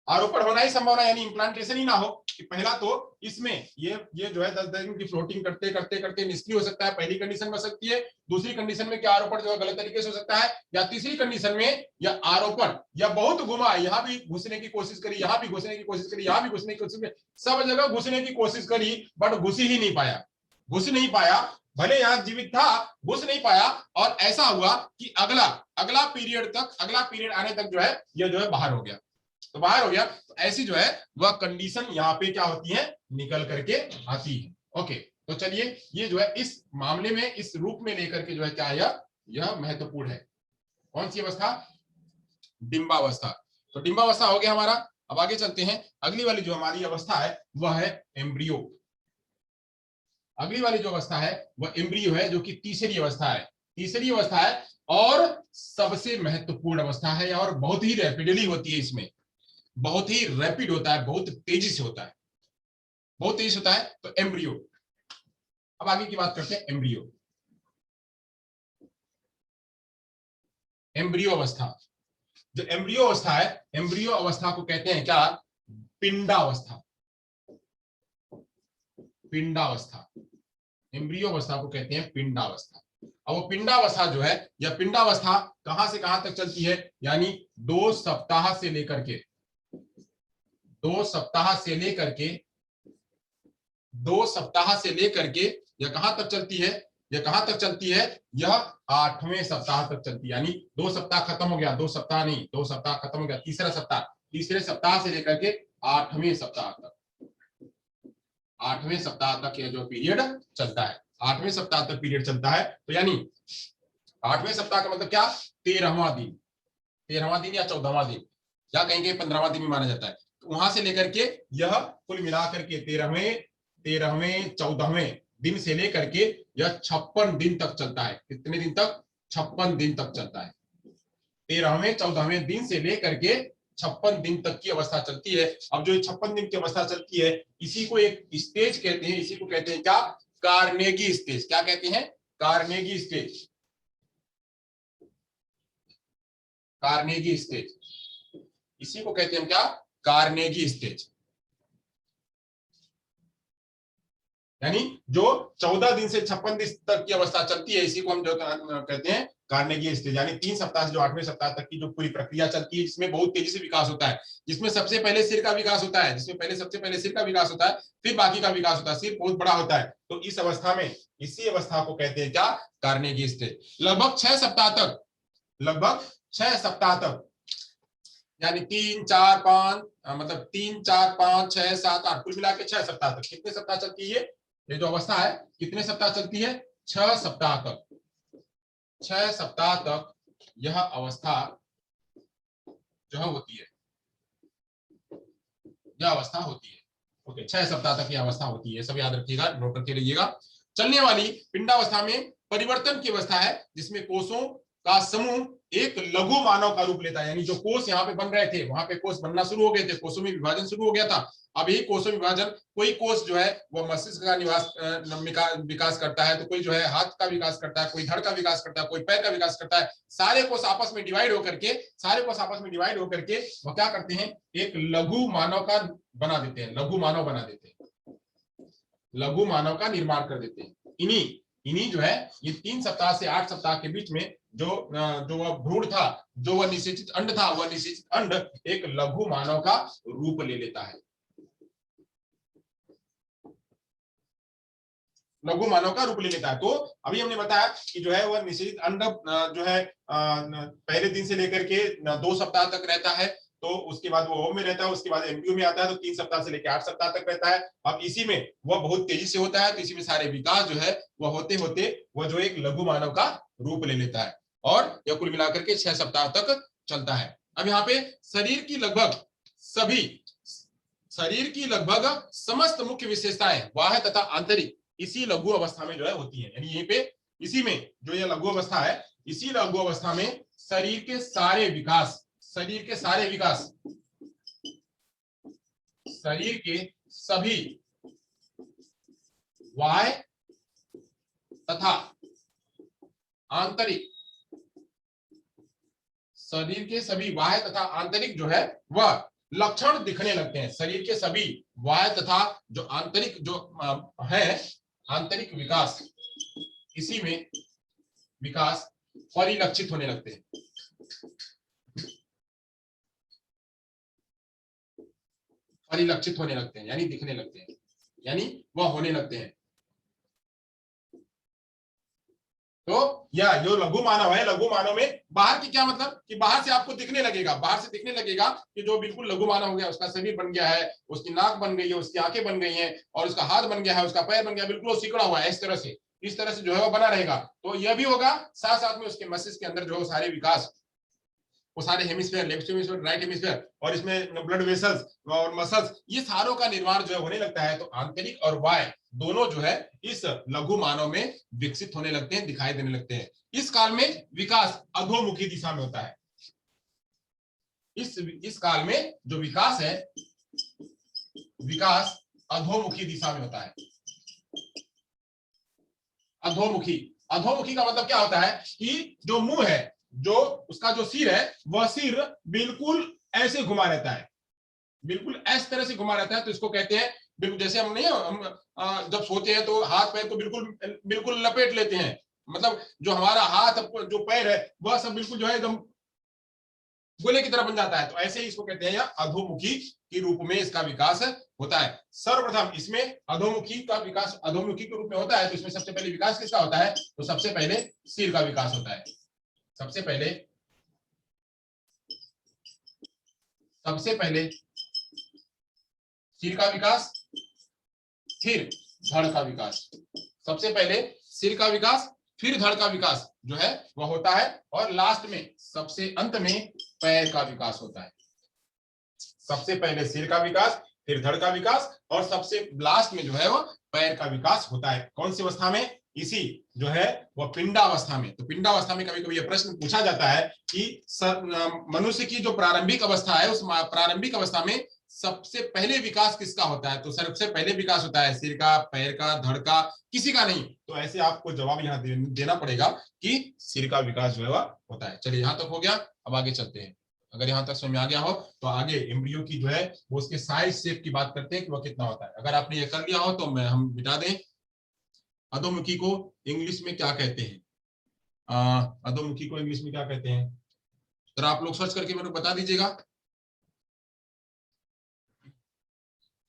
आरोपण होना ही संभव है, यानी इम्प्लांटेशन ही ना हो। कि पहला तो इसमें ये जो है 10 दिन की फ्लोटिंग करते करते करते निष्क्रिय हो सकता है, पहली कंडीशन बन सकती है। दूसरी कंडीशन में क्या आरोपण जो है गलत तरीके से हो सकता है, या तीसरी कंडीशन में या आरोपण या बहुत घुमा, यहाँ भी घुसने की कोशिश करी, यहाँ भी घुसने की कोशिश करी, यहाँ भी घुसने की कोशिश करी, सब जगह घुसने की कोशिश करी, बट घुस ही नहीं पाया, घुस नहीं पाया। भले यहाँ जीवित था, घुस नहीं पाया, और ऐसा हुआ कि अगला पीरियड आने तक जो है यह जो है बाहर हो गया। तो बाहर हो गया, तो ऐसी जो है वह कंडीशन यहाँ पे क्या होती है, निकल करके आती है। ओके, तो चलिए ये जो है इस मामले में, इस रूप में लेकर के जो है क्या, यह महत्वपूर्ण है। कौन सी अवस्था, डिंबावस्था। तो डिंबावस्था हो गया हमारा। अब आगे चलते हैं, अगली वाली जो हमारी अवस्था है वह है एम्ब्रियो। अगली वाली जो अवस्था है वह एम्ब्रियो है, जो कि तीसरी अवस्था है, तीसरी अवस्था है, और सबसे महत्वपूर्ण अवस्था है, और बहुत ही रैपिडली होती है, इसमें बहुत ही रैपिड होता है, बहुत तेजी से होता है, बहुत तेजी से होता है। तो एम्ब्रियो, अब आगे की बात करते हैं। एम्ब्रियो, एम्ब्रियो अवस्था, जो एम्ब्रियो अवस्था है, एम्ब्रियो अवस्था को कहते हैं क्या, पिंडावस्था, पिंडावस्था। एम्ब्रियो अवस्था को कहते हैं पिंडावस्था। अब वो पिंडावस्था जो है, यह पिंडावस्था कहां से कहां तक चलती है, यानी 2 सप्ताह से लेकर के 2 सप्ताह से लेकर के 2 सप्ताह से लेकर के यह कहां तक चलती है, यह कहां तक चलती है, यह 8वें सप्ताह तक चलती है। यानी 2 सप्ताह खत्म हो गया, 2 सप्ताह नहीं, 2 सप्ताह खत्म हो गया, तीसरा सप्ताह, तीसरे सप्ताह से लेकर के 8वें सप्ताह तक, 8वें सप्ताह तक यह जो पीरियड चलता है, 8वें सप्ताह तक पीरियड चलता है। तो यानी 8वें सप्ताह का मतलब क्या, 13वां दिन, 13वां दिन या 14वां दिन, या कहेंगे 15वां दिन भी माना जाता है। वहां से लेकर के यह कुल मिलाकर के 13वें 14वें दिन से लेकर के यह 56 दिन तक चलता है। कितने दिन तक, 56 दिन तक चलता है। 13वें 14वें दिन से लेकर के 56 दिन तक की अवस्था चलती है। अब जो 56 दिन की अवस्था चलती है, इसी को एक स्टेज कहते हैं, इसी को कहते हैं क्या, कार्नेगी स्टेज। क्या कहते हैं, कार्नेगी स्टेज, कार्नेगी स्टेज, इसी को कहते हैं क्या, कार्नेगी स्टेज। यानी जो 14 दिन से 56 दिन तक की अवस्था चलती है, इसी को हम जो कहते हैं कार्नेगी स्टेज। यानी 3 सप्ताह से जो 8वें सप्ताह तक की जो पूरी प्रक्रिया चलती है, जिसमें बहुत तेजी से विकास होता है, जिसमें सबसे पहले सिर का विकास होता है, जिसमें पहले सबसे पहले सिर का विकास होता है, फिर बाकी का विकास होता है, सिर बहुत बड़ा होता है। तो इस अवस्था में, इसी अवस्था को कहते हैं क्या, कार्नेगी स्टेज। लगभग 6 सप्ताह तक, लगभग 6 सप्ताह तक, यानी 3 4 5 मतलब 3 4 5 6 7 8 कुल मिला के 6 सप्ताह तक। कितने सप्ताह चलती है ये जो अवस्था है, कितने सप्ताह चलती है, 6 सप्ताह तक, 6 सप्ताह तक यह अवस्था जो है होती है, यह अवस्था होती है। ओके, 6 सप्ताह तक यह अवस्था होती है, सब याद रखिएगा, नोट करके रहिएगा। चलने वाली पिंडावस्था में परिवर्तन की अवस्था है, जिसमें कोषों का समूह एक लघु मानव का रूप लेता है। यानी जो कोष यहाँ पे बन रहे थे, वहां पे कोष बनना शुरू हो गए थे, कोषों में विभाजन शुरू हो गया था। अब यही कोषों में विभाजन, कोई कोष जो है वो मस्तिष्क का विकास करता है, तो कोई जो है हाथ का विकास करता है, कोई धड़ का विकास करता है, कोई पैर का विकास करता है। सारे कोष आपस में डिवाइड होकर के, सारे कोष आपस में डिवाइड होकर के वो क्या करते हैं, एक लघु मानव का बना देते हैं, लघु मानव बना देते हैं, लघु मानव का निर्माण कर देते हैं। इन्हीं जो है ये 3 सप्ताह से 8 सप्ताह के बीच में जो वह भ्रूण था, जो वह निषेचित अंड था, वह निषेचित अंड एक लघु मानव का रूप ले लेता है, लघु मानव का रूप ले लेता है। तो अभी हमने बताया कि जो है वह निषेचित अंड जो है पहले दिन से लेकर के 2 सप्ताह तक रहता है, तो उसके बाद वो ओव में रहता है, उसके बाद एम्ब्रियो में आता है, तो 3 सप्ताह से लेकर 8 सप्ताह तक रहता है। अब इसी में वह बहुत तेजी से होता है, तो इसी में सारे विकास जो है वह होते होते वह जो एक लघु मानव का रूप ले लेता है, और यह कुल मिलाकर के 6 सप्ताह तक चलता है। अब यहाँ पे शरीर की लगभग समस्त मुख्य विशेषताएं बाह्य तथा आंतरिक इसी लघु अवस्था में जो है होती है। यानी यहीं पे इसी में जो यह लघु अवस्था है, इसी लघु अवस्था में शरीर के सारे विकास, शरीर के सभी बाह्य तथा आंतरिक, शरीर के सभी बाह्य तथा आंतरिक जो है वह लक्षण दिखने लगते हैं। शरीर के सभी बाह्य तथा जो आंतरिक जो है, आंतरिक विकास, इसी में विकास परिलक्षित होने लगते हैं, परिलक्षित होने लगते हैं, यानी दिखने लगते हैं, यानी वह होने लगते हैं। तो यह जो लघु मानव है, लघु मानव में बाहर की क्या मतलब कि बाहर से आपको दिखने लगेगा, बाहर से दिखने लगेगा कि जो बिल्कुल लघु मानव हो गया, उसका शरीर बन गया है, उसकी नाक बन गई है, उसकी आंखें बन गई हैं, और उसका हाथ बन गया है, उसका पैर बन गया, बिल्कुल वो सिकुड़ा हुआ है, इस तरह से जो है वो बना रहेगा। तो यह भी होगा, साथ साथ में उसके मस्तिष्क के अंदर जो सारे विकास, वो सारे hemisphere, left hemisphere, right hemisphere, और इसमें ब्लड वेसल्स और मसल्स, ये सारों का निर्माण जो है होने लगता है। तो आंतरिक और बाह्य दोनों जो है इस लघु मानव में विकसित होने लगते हैं, दिखाई देने लगते हैं। इस काल में विकास अधोमुखी दिशा में होता है। इस काल में जो विकास है, विकास अधोमुखी दिशा में होता है। अधोमुखी का मतलब क्या होता है कि जो मुंह है, जो उसका जो सिर है, वह सिर बिल्कुल ऐसे घुमा रहता है, बिल्कुल इस तरह से घुमा रहता है। तो इसको कहते हैं, बिल्कुल जैसे हम नहीं, हम जब सोते हैं तो हाथ पैर को बिल्कुल लपेट लेते हैं, मतलब जो हमारा हाथ जो पैर है वह सब बिल्कुल जो है एकदम गोले की तरह बन जाता है। तो ऐसे ही इसको कहते हैं, या अधोमुखी के रूप में इसका विकास होता है। सर्वप्रथम इसमें अधोमुखी का विकास अधोमुखी के रूप में होता है, तो इसमें सबसे पहले विकास किसका होता है? तो सबसे पहले सिर का विकास होता है। सबसे पहले सिर का विकास, फिर धड़ का विकास। सबसे पहले सिर का विकास, फिर धड़ का विकास जो है वह होता है, और लास्ट में सबसे अंत में पैर का विकास होता है। सबसे पहले सिर का विकास, फिर धड़ का विकास, और सबसे लास्ट में जो है वह पैर का विकास होता है। कौन सी अवस्था में? इसी जो है वह पिंडावस्था में। तो पिंडावस्था में कभी कभी यह प्रश्न पूछा जाता है कि मनुष्य की जो प्रारंभिक अवस्था है, उस प्रारंभिक अवस्था में सबसे पहले विकास किसका होता है? तो सबसे पहले विकास होता है सिर का, पैर का, धड़ का, किसी का नहीं। तो ऐसे आपको जवाब यहाँ देना पड़ेगा कि सिर का विकास जो है वह होता है। चलिए यहां तक हो गया, अब आगे चलते हैं। अगर यहां तक समझ में आ गया हो तो आगे एम्ब्रियो की जो है वो उसके साइज शेप की बात करते हैं कि वह कितना होता है। अगर आपने ये कर लिया हो तो हम मिटा दें। अधोमुखी को इंग्लिश में क्या कहते हैं? अधोमुखी को इंग्लिश में क्या कहते हैं? तो आप लोग सर्च करके मेरे को बता दीजिएगा।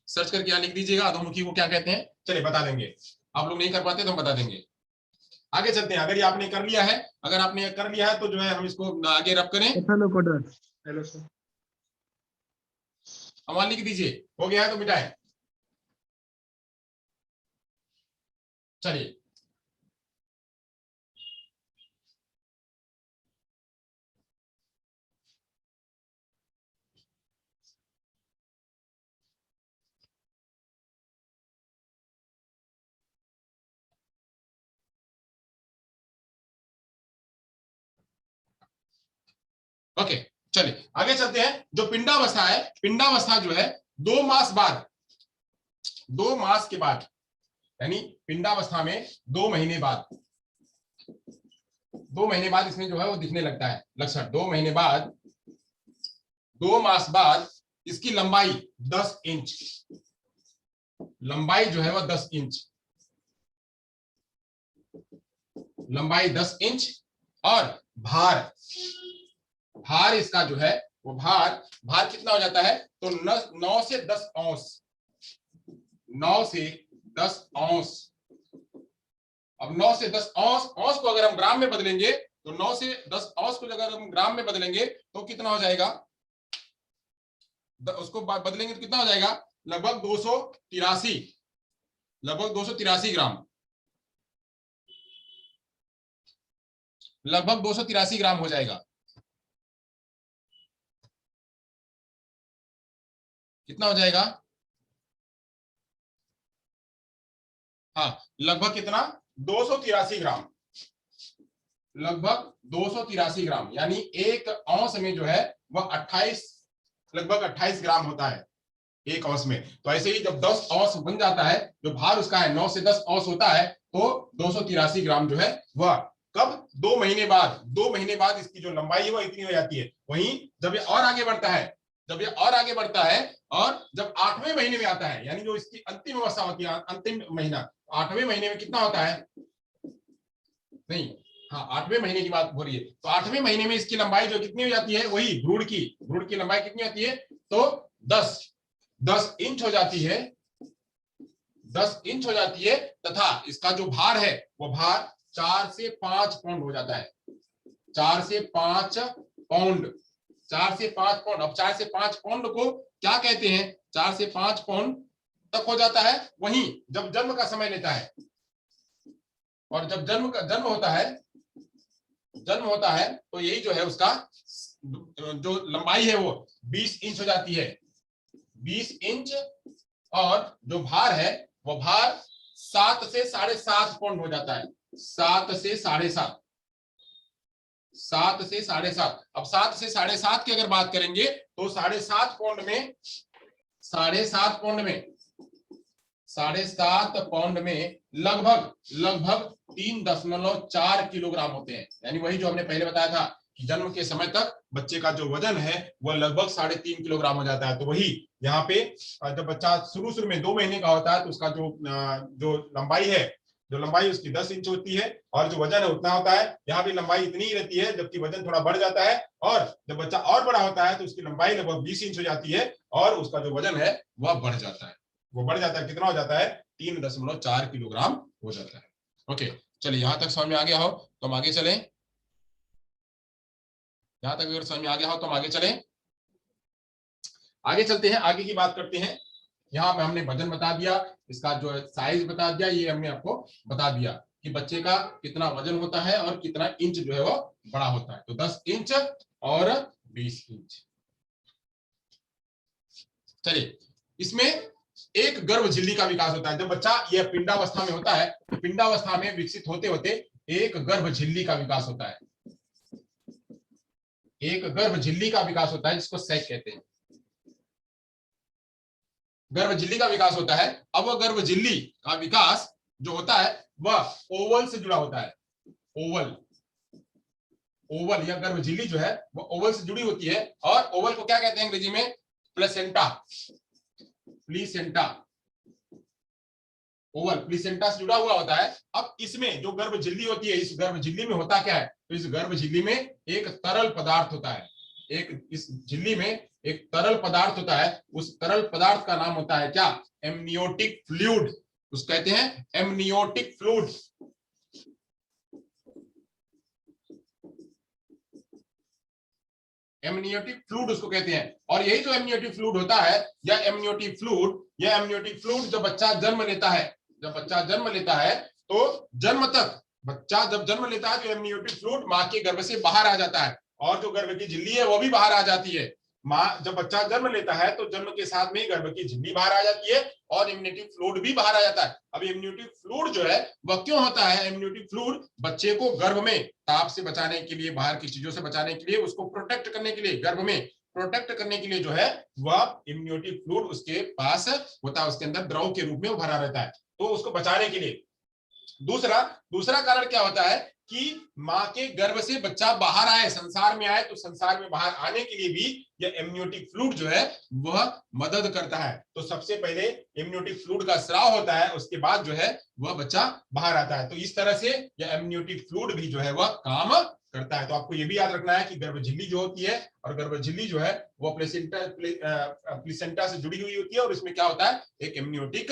सर्च करके यहाँ लिख दीजिएगा अधोमुखी को क्या कहते हैं। चलिए बता देंगे। आप लोग नहीं कर पाते तो हम बता देंगे। आगे चलते हैं। अगर ये आपने कर लिया है, तो जो है हम इसको आगे रब करें। हेलो सर, वहां लिख दीजिए। हो गया है तो मिटाएं। चलिए ओके, चलिए आगे चलते हैं। जो पिंडावस्था है, पिंडावस्था जो है 2 मास बाद, 2 मास के बाद, यानी पिंडावस्था में 2 महीने बाद, 2 महीने बाद इसमें जो है वो दिखने लगता है लक्षण। 2 महीने बाद, 2 मास बाद इसकी लंबाई 10 इंच, लंबाई जो है वह 10 इंच, लंबाई 10 इंच, और भार, भार इसका जो है वो भार कितना हो जाता है? तो 9 से 10 औंस, 9 से 10 औंस। अब 9 से 10 औंस, औंस को अगर हम ग्राम में बदलेंगे तो 9 से 10 औंस को अगर हम ग्राम में बदलेंगे तो कितना हो जाएगा? उसको बदलेंगे तो कितना हो जाएगा? लगभग 283, लगभग 283 ग्राम, लगभग 283 ग्राम हो जाएगा। कितना हो जाएगा? हाँ, लगभग कितना? 283 ग्राम, लगभग 283 ग्राम, यानी एक औंस में जो है वह 28, लगभग 28 ग्राम होता है एक औंस में। तो ऐसे ही जब 10 औंस बन जाता है, जो भार उसका है 9 से 10 औंस होता है, तो 283 ग्राम जो है वह कब? 2 महीने बाद। 2 महीने बाद इसकी जो लंबाई है वह इतनी हो जाती है। वहीं जब ये और आगे बढ़ता है, जब ये और आगे बढ़ता है, और जब 8वें महीने में आता है, यानी जो इसकी अंतिम अवस्था होती है, अंतिम महीना, 8वें महीने में कितना होता है? नहीं, हाँ 8वें महीने की बात हो रही है। तो 8वें महीने में इसकी लंबाई जो कितनी हो जाती है? वही भ्रूण की लंबाई कितनी होती है? तो 10 इंच हो जाती है, 10 इंच हो जाती है, तथा इसका जो भार है वो भार 4 से 5 पाउंड हो जाता है। 4 से 5 पाउंड, 4 से 5 पाउंड। अब 4 से 5 पाउंड को क्या कहते हैं? 4 से 5 पाउंड तक हो जाता है वहीं जब जन्म का समय लेता है। और जब जन्म होता है तो यही जो है उसका जो लंबाई है वो 20 इंच हो जाती है, 20 इंच। और जो भार है वो भार 7 से 7.5 पाउंड हो जाता है, 7 से 7.5, 7 से 7.5। अब 7 से 7.5 की अगर बात करेंगे तो 7.5 पाउंड में, 7.5 पाउंड में लगभग 3.4 किलोग्राम होते हैं। यानी वही जो हमने पहले बताया था कि जन्म के समय तक बच्चे का जो वजन है वह लगभग 3.5 किलोग्राम हो जाता है। तो वही यहाँ पे जब बच्चा शुरू में 2 महीने का होता है तो उसका जो लंबाई है, जो लंबाई उसकी 10 इंच होती है और जो वजन है उतना होता है। यहाँ भी लंबाई इतनी ही रहती है, जबकि वजन थोड़ा बढ़ जाता है, और जब बच्चा और बड़ा होता है तो उसकी लंबाई लगभग 20 इंच हो जाती है और उसका जो वजन है वह बढ़ जाता है। वो बढ़ जाता है, कितना हो जाता है? 3.4 किलोग्राम हो जाता है। ओके, चलिए यहां तक समझ में आ गया हो तो हम आगे चलें। यहां तक अगर समझ में आ गया हो तो हम आगे चलें, आगे चलते हैं, आगे की बात करते हैं। यहाँ पे हमने वजन बता दिया, इसका जो साइज बता दिया, ये हमने आपको बता दिया कि बच्चे का कितना वजन होता है और कितना इंच जो है वो बड़ा होता है। तो 10 इंच और 20 इंच। चलिए, इसमें एक गर्भ झिल्ली का विकास होता है। जब बच्चा यह पिंडावस्था में होता है तो पिंडावस्था में विकसित होते होते एक गर्भ झिल्ली का विकास होता है। एक गर्भ झिल्ली का विकास होता है जिसको सैक कहते हैं। गर्भ झिल्ली का विकास होता है। अब वह गर्भ झिल्ली का विकास जो होता है वह ओवल से जुड़ा होता है। ओवल, ओवल या गर्भ झिल्ली जो है वो ओवल से जुड़ी होती है। और ओवल को क्या कहते हैं अंग्रेजी में? प्लेसेंटा। प्लीसेंटा, ओवल प्लीसेंटा से जुड़ा हुआ होता है। अब इसमें जो गर्भ झिल्ली होती है, इस गर्भ झिल्ली में होता क्या है? तो इस गर्भ झिल्ली में एक तरल पदार्थ होता है। एक इस झिल्ली में एक तरल पदार्थ होता है। उस तरल पदार्थ का नाम होता है क्या? Amniotic fluid. उसको कहते हैं एमनियोटिक फ्लूइड। एमनियोटिक फ्लूइड उसको कहते हैं। और यही जो एमनियोटिक फ्लूइड होता है, यह एमनियोटिक फ्लूइड जब बच्चा जन्म लेता है, जब बच्चा जन्म लेता है तो जन्म तक, बच्चा जब जन्म लेता है तो एमनियोटिक फ्लूइड मां के गर्भ से बाहर आ जाता है और जो गर्भ की झिल्ली है वो भी बाहर आ जाती है। मां जब बच्चा जन्म लेता है तो जन्म के साथ में ही गर्भ की झिल्ली बाहर आ जाती है और इम्यूनिटी फ्लूइड भी बाहर आ जाता है। अब इम्यूनिटी फ्लूइड जो है वह क्यों होता है? इम्यूनिटी फ्लूइड बच्चे को गर्भ में ताप से बचाने के लिए, बाहर की चीजों से बचाने के लिए, उसको प्रोटेक्ट करने के लिए, गर्भ में प्रोटेक्ट करने के लिए जो है वह इम्यूनिटी फ्लूइड उसके पास होता है, उसके अंदर द्रव के रूप में भरा रहता है, तो उसको बचाने के लिए। दूसरा कारण क्या होता है कि मां के गर्भ से बच्चा बाहर आए, संसार में आए, तो संसार में बाहर आने के लिए भी यह एमनियोटिक फ्लूइड जो है वह मदद करता है। तो सबसे पहले एमनियोटिक फ्लूइड का स्राव होता है, उसके बाद जो है वह बच्चा बाहर आता है। तो इस तरह से यह एमनियोटिक फ्लूइड भी जो है वह काम करता है। तो आपको यह भी याद रखना है कि गर्भ झिल्ली जो होती है, और गर्भ झिल्ली जो है वह प्लेसेंटा से जुड़ी हुई होती है और इसमें क्या होता है? एक एमनियोटिक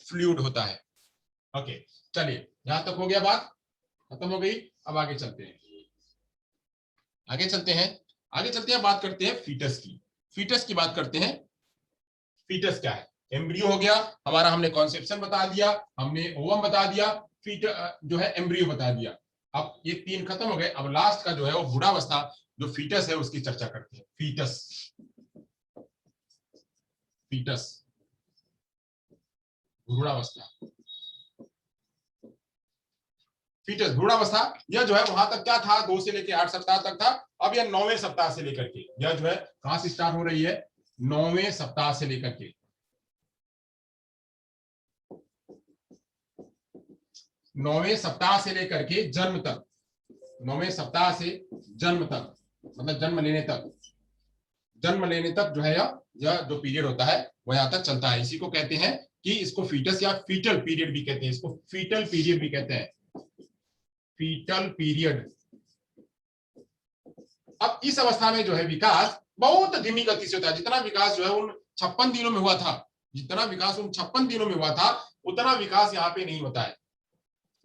फ्लूइड होता है। ओके, चलिए यहां तक हो गया, बात खत्म हो गई। अब आगे चलते हैं, बात करते हैं फीटस की। फीटस की बात करते हैं। फीटस क्या है? एम्ब्रियो हो गया हमारा, हमने कॉन्सेप्शन बता दिया, हमने ओवम बता दिया, फीट जो है एम्ब्रियो बता दिया। अब ये 3 खत्म हो गए। अब लास्ट का जो है वो बुढ़ावस्था, जो फीटस है उसकी चर्चा करते हैं। फीटस, फीटस बुढ़ावस्था। फीटस भ्रूणावस्था, यह जो है वहां तक क्या था? 2 से लेकर 8 सप्ताह तक था। अब यह 9वें सप्ताह से लेकर के, यह जो है कहां से स्टार्ट हो रही है? 9वें सप्ताह से लेकर के, 9वें सप्ताह से लेकर के जन्म तक, 9वें सप्ताह से जन्म तक, मतलब जन्म लेने तक, जन्म लेने तक जो है यह जो पीरियड होता है वह यहां तक चलता है। इसी को कहते हैं कि इसको फीटस या फीटल पीरियड भी कहते हैं, इसको फीटल पीरियड भी कहते हैं, फीटल पीरियड। अब इस अवस्था में जो है विकास बहुत धीमी गति से होता है। जितना विकास जो है उन 56 दिनों में हुआ था, जितना विकास उन 56 दिनों में हुआ था, उतना विकास यहाँ पे नहीं होता है।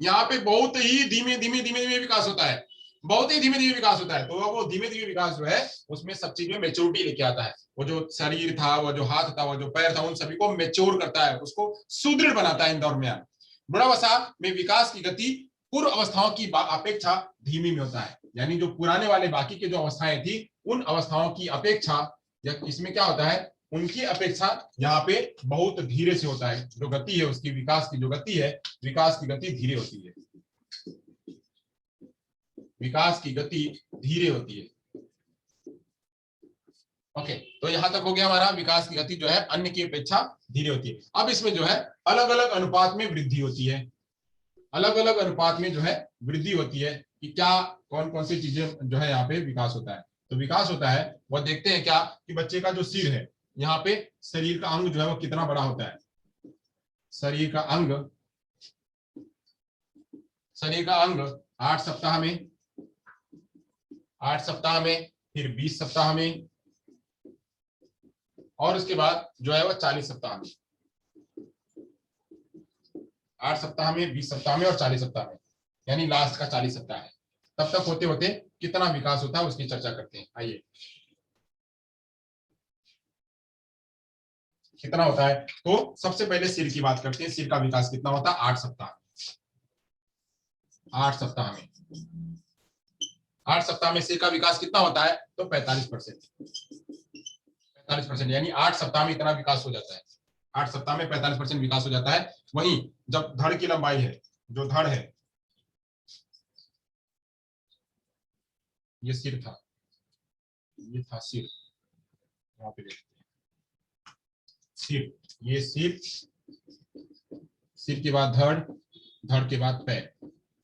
यहाँ पे बहुत ही धीमे धीमे धीमे धीमे विकास होता है, बहुत ही धीमे धीमे विकास होता है। तो वो धीमे धीमे विकास जो है उसमें सब चीज में मेच्योरिटी लेके आता है। वो जो शरीर था, वो जो हाथ था, वो जो पैर था, उन सभी को मेच्योर करता है, उसको सुदृढ़ बनाता है इन दरमियान। बुढ़ावस्था में विकास की गति पूर्व अवस्थाओं की अपेक्षा धीमी में होता है। यानी जो पुराने वाले बाकी के जो अवस्थाएं थी उन अवस्थाओं की अपेक्षा इसमें क्या होता है? उनकी अपेक्षा यहाँ पे बहुत धीरे से होता है। जो गति है उसकी, विकास की जो गति है, विकास की गति धीरे होती है, विकास की गति धीरे होती है। ओके, तो यहां तक हो गया हमारा, विकास की गति जो है अन्य की अपेक्षा धीरे होती है। अब इसमें जो है अलग अलग अनुपात में वृद्धि होती है, अलग अलग अनुपात में जो है वृद्धि होती है कि क्या कौन कौन सी चीजें जो है यहाँ पे विकास होता है। तो विकास होता है वह देखते हैं क्या कि बच्चे का जो सिर है, यहाँ पे शरीर का अंग जो है वो कितना बड़ा होता है। शरीर का अंग शरीर का अंग 8 सप्ताह में, 8 सप्ताह में, फिर 20 सप्ताह में, और उसके बाद जो है वो 40 सप्ताह में। 8 सप्ताह में, 20 सप्ताह में और 40 सप्ताह में, यानी लास्ट का 40 सप्ताह है। तब तक होते होते कितना विकास होता है उसकी चर्चा करते हैं। आइए, कितना होता है, तो सबसे पहले सिर की बात करते हैं। सिर का विकास कितना होता है? 8 सप्ताह, 8 सप्ताह में। 8 सप्ताह में सिर का विकास कितना होता है? तो 45%, 45%, यानी 8 सप्ताह में इतना विकास हो जाता है। 8 सप्ताह में 45% विकास हो जाता है। वहीं जब धड़ की लंबाई है, जो धड़ है, ये सिर था, ये था सिर, यहाँ पे देखते हैं सिर, ये सिर, सिर के बाद धड़, धड़ के बाद पैर,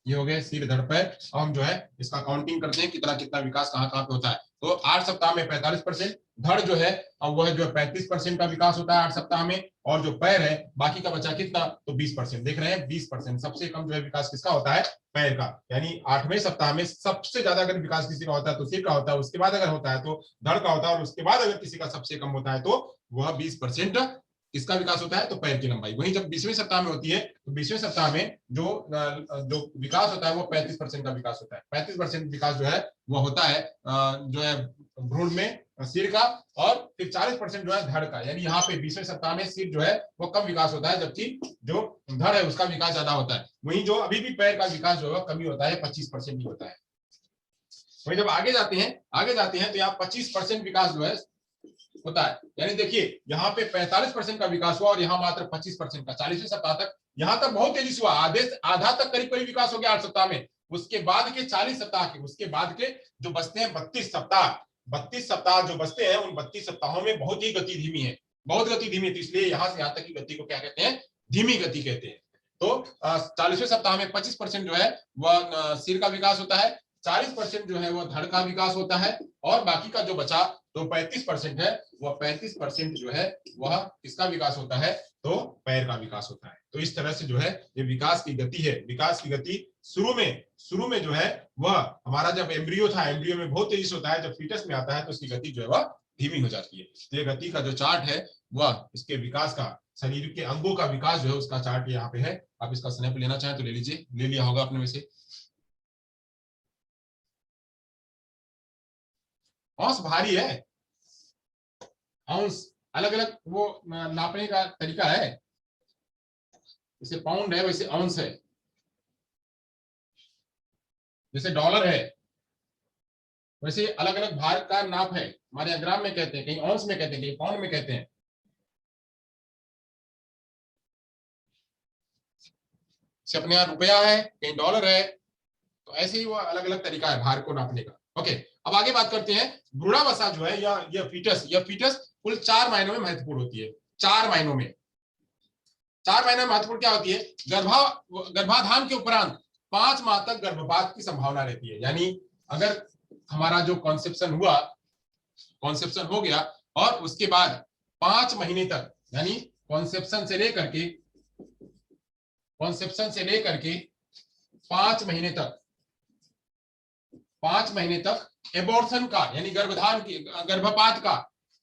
ये हो गए सिर, धड़, पैर। अब हम जो है इसका काउंटिंग करते हैं कितना कितना विकास कहाँ कहाँ पे होता है। तो 8 सप्ताह में 45%, धड़ जो है अब वह जो है 35% का विकास होता है 8 सप्ताह में, और जो पैर है बाकी का बचा कितना? तो 20%। देख रहे हैं 20%। सबसे कम जो है विकास किसका होता है? पैर का। यानी 8वें सप्ताह में सबसे ज्यादा अगर विकास किसी का होता है तो सिर का होता है, उसके बाद अगर होता है तो धड़ का होता है, और उसके बाद अगर किसी का सबसे कम होता है तो वह 20% किसका विकास होता है? तो पैर की लंबाई। वहीं जब 20वें सप्ताह में होती है तो 20वें सप्ताह में जो विकास होता है वो 35% का विकास होता है। 35% विकास जो है वो होता है जो है भ्रूण में सिर का, और फिर 40% जो है धड़ का। यानी यहाँ पे 20वें सप्ताह में सिर जो है वो कम विकास होता है, जबकि जो धड़ है उसका विकास ज्यादा होता है। वहीं जो अभी भी पैर का विकास जो है कमी होता है, 25% ही होता है। वहीं जब आगे जाते हैं तो यहाँ 25% विकास जो है होता है। यानी देखिए यहाँ पे 45% का विकास हुआ और यहाँ मात्र 25% का। 40वें सप्ताह तक, यहाँ तक बहुत तेजी से हुआ, आधा तक करीब करीब विकास हो गया 8 सप्ताह में। उसके बाद के 40 सप्ताह के, उसके बाद के जो बचते हैं 32 सप्ताह, 32 सप्ताह जो बचते हैं उन 32 सप्ताहों में बहुत ही गति धीमी है, बहुत गति धीमी है। तो इसलिए यहाँ से यहाँ तक की गति को क्या कहते हैं? धीमी गति कहते हैं। तो 40वें सप्ताह में 25% जो है वह सिर का विकास होता है, 40% जो है वह धड़ का विकास होता है, और बाकी का जो बचा तो 35% है, वह 35% जो है वह किसका विकास होता है? तो पैर का विकास होता है। तो इस तरह से जो है ये विकास की गति है। विकास की गति शुरू में जो है वह हमारा जब एम्ब्रियो था, एम्ब्रियो में बहुत तेजी से होता है, जब फीटस में आता है तो उसकी गति जो है वह धीमी हो जाती है। तो ये गति का जो चार्ट है वह इसके विकास का, शरीर के अंगों का विकास जो है उसका चार्ट यहाँ पे है। आप इसका स्नैप लेना चाहें तो ले लीजिए, ले लिया होगा अपने में से। औंस भारी है, औंस अलग अलग वो नापने का तरीका है, जैसे पाउंड है वैसे औंस है, जैसे डॉलर है वैसे अलग अलग भार का नाप है। हमारे यहाँ ग्राम में कहते हैं, कहीं औंस में कहते हैं, कहीं पाउंड में कहते हैं। जैसे अपने यहाँ रुपया है, कहीं डॉलर है, तो ऐसे ही वो अलग अलग तरीका है भार को नापने का। ओके, अब आगे बात करते हैं। भ्रूणावस्था जो है या यह फीटस कुल 4 महीनों में महत्वपूर्ण होती है। 4 महीनों में, 4 महीने में महत्वपूर्ण क्या होती है? गर्भाधान के उपरांत 5 माह तक गर्भपात की संभावना रहती है। यानी अगर हमारा जो कॉन्सेप्शन हो गया और उसके बाद 5 महीने तक, यानी कॉन्सेप्शन से लेकर के 5 महीने तक, 5 महीने तक एबॉर्शन का, यानी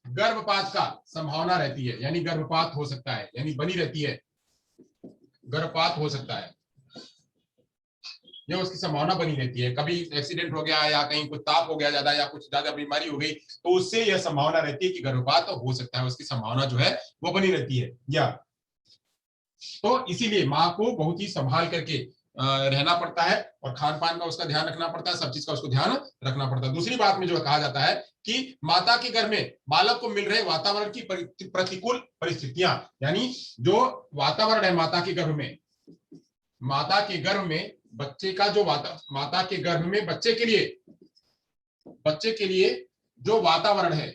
गर्भपात का संभावना रहती है। यानी गर्भपात हो सकता है, यानी बनी रहती है, गर्भपात हो सकता है, ये उसकी संभावना बनी रहती है। कभी एक्सीडेंट हो गया या कहीं कुछ ताप हो गया ज्यादा या कुछ ज्यादा बीमारी हो गई तो उससे यह संभावना रहती है कि गर्भपात तो हो सकता है, उसकी संभावना जो है वो बनी रहती है। या तो इसीलिए माँ को बहुत ही संभाल करके रहना पड़ता है, और खान पान का उसका ध्यान रखना पड़ता है, सब चीज का उसको ध्यान रखना पड़ता है। दूसरी बात में जो कहा जाता है कि माता के गर्भ में बालक को मिल रहे वातावरण की प्रतिकूल परिस्थितियां, यानी जो वातावरण है माता के गर्भ में बच्चे का जो माता के गर्भ में बच्चे के लिए जो वातावरण है,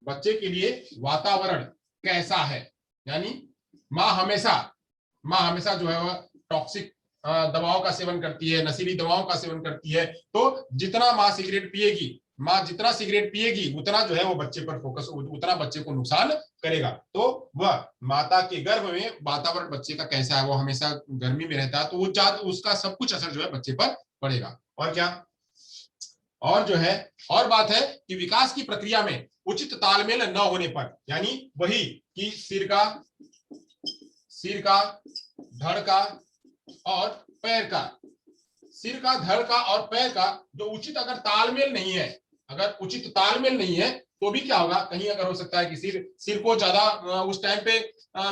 बच्चे के लिए वातावरण कैसा है। यानी माँ हमेशा जो है वह टॉक्सिक दवाओं का सेवन करती है, नशीली दवाओं का सेवन करती है। तो जितना माँ सिगरेट पिएगी माँ जितना सिगरेट पिएगी उतना जो है वो बच्चे पर फोकस, उतना बच्चे को नुकसान करेगा। तो वह माता के गर्भ में वातावरण बच्चे का कैसा है, वो हमेशा गर्मी में रहता है, तो वो उसका सब कुछ असर जो है बच्चे पर पड़ेगा। और क्या, और जो है और बात है कि विकास की प्रक्रिया में उचित तालमेल न होने पर, यानी वही कि सिर का, धड़ का और पैर का, सिर का, धड़ का और पैर का जो उचित अगर तालमेल नहीं है, अगर उचित तालमेल नहीं है तो भी क्या होगा, कहीं अगर हो सकता है कि सिर को ज्यादा उस टाइम पे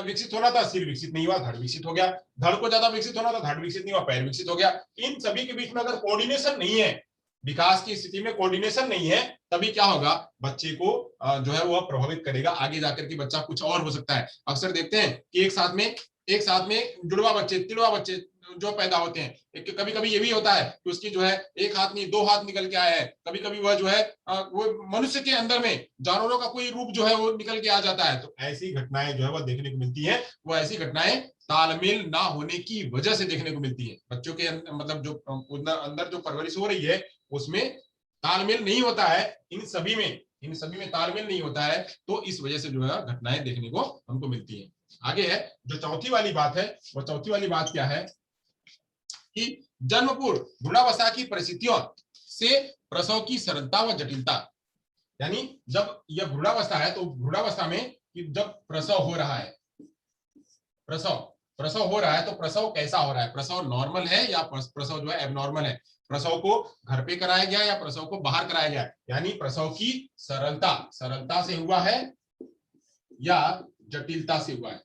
विकसित होना था, सिर विकसित नहीं हुआ, धड़ विकसित हो गया, धड़ को ज्यादा विकसित होना था, धड़ विकसित नहीं हुआ, पैर विकसित हो गया। इन सभी के बीच में अगर कोऑर्डिनेशन नहीं है, विकास की स्थिति में कोऑर्डिनेशन नहीं है, तभी क्या होगा, बच्चे को जो है वो प्रभावित करेगा। आगे जाकर के बच्चा कुछ और हो सकता है। अक्सर देखते हैं कि एक साथ में जुड़वा बच्चे, तिलवा बच्चे जो पैदा होते हैं, कभी कभी ये भी होता है कि उसकी जो है एक हाथ नहीं दो हाथ निकल के आया है, कभी कभी वह जो है वो मनुष्य के अंदर में जानवरों का कोई रूप जो है वो निकल के आ जाता है। तो ऐसी घटनाएं जो है वह देखने को मिलती है। वो ऐसी घटनाएं तालमेल ना होने की वजह से देखने को मिलती है। बच्चों के मतलब जो अंदर जो परवरिश हो रही है उसमें तालमेल नहीं होता है, इन सभी में तालमेल नहीं होता है, तो इस वजह से जो है घटनाएं देखने को हमको मिलती है। आगे है जो चौथी वाली बात है, वो चौथी वाली बात क्या है कि जन्म पूर्व भ्रूणावस्था की परिस्थितियों से प्रसव की सरलता व जटिलता, यानी जब यह भ्रूणावस्था है तो भ्रूणावस्था में जब प्रसव हो रहा है, प्रसव हो रहा है तो प्रसव कैसा हो रहा है, प्रसव नॉर्मल है या प्रसव जो है एबनॉर्मल है, प्रसव को घर पे कराया गया या प्रसव को बाहर कराया गया, यानी प्रसव की सरलता से हुआ है या जटिलता से हुआ है।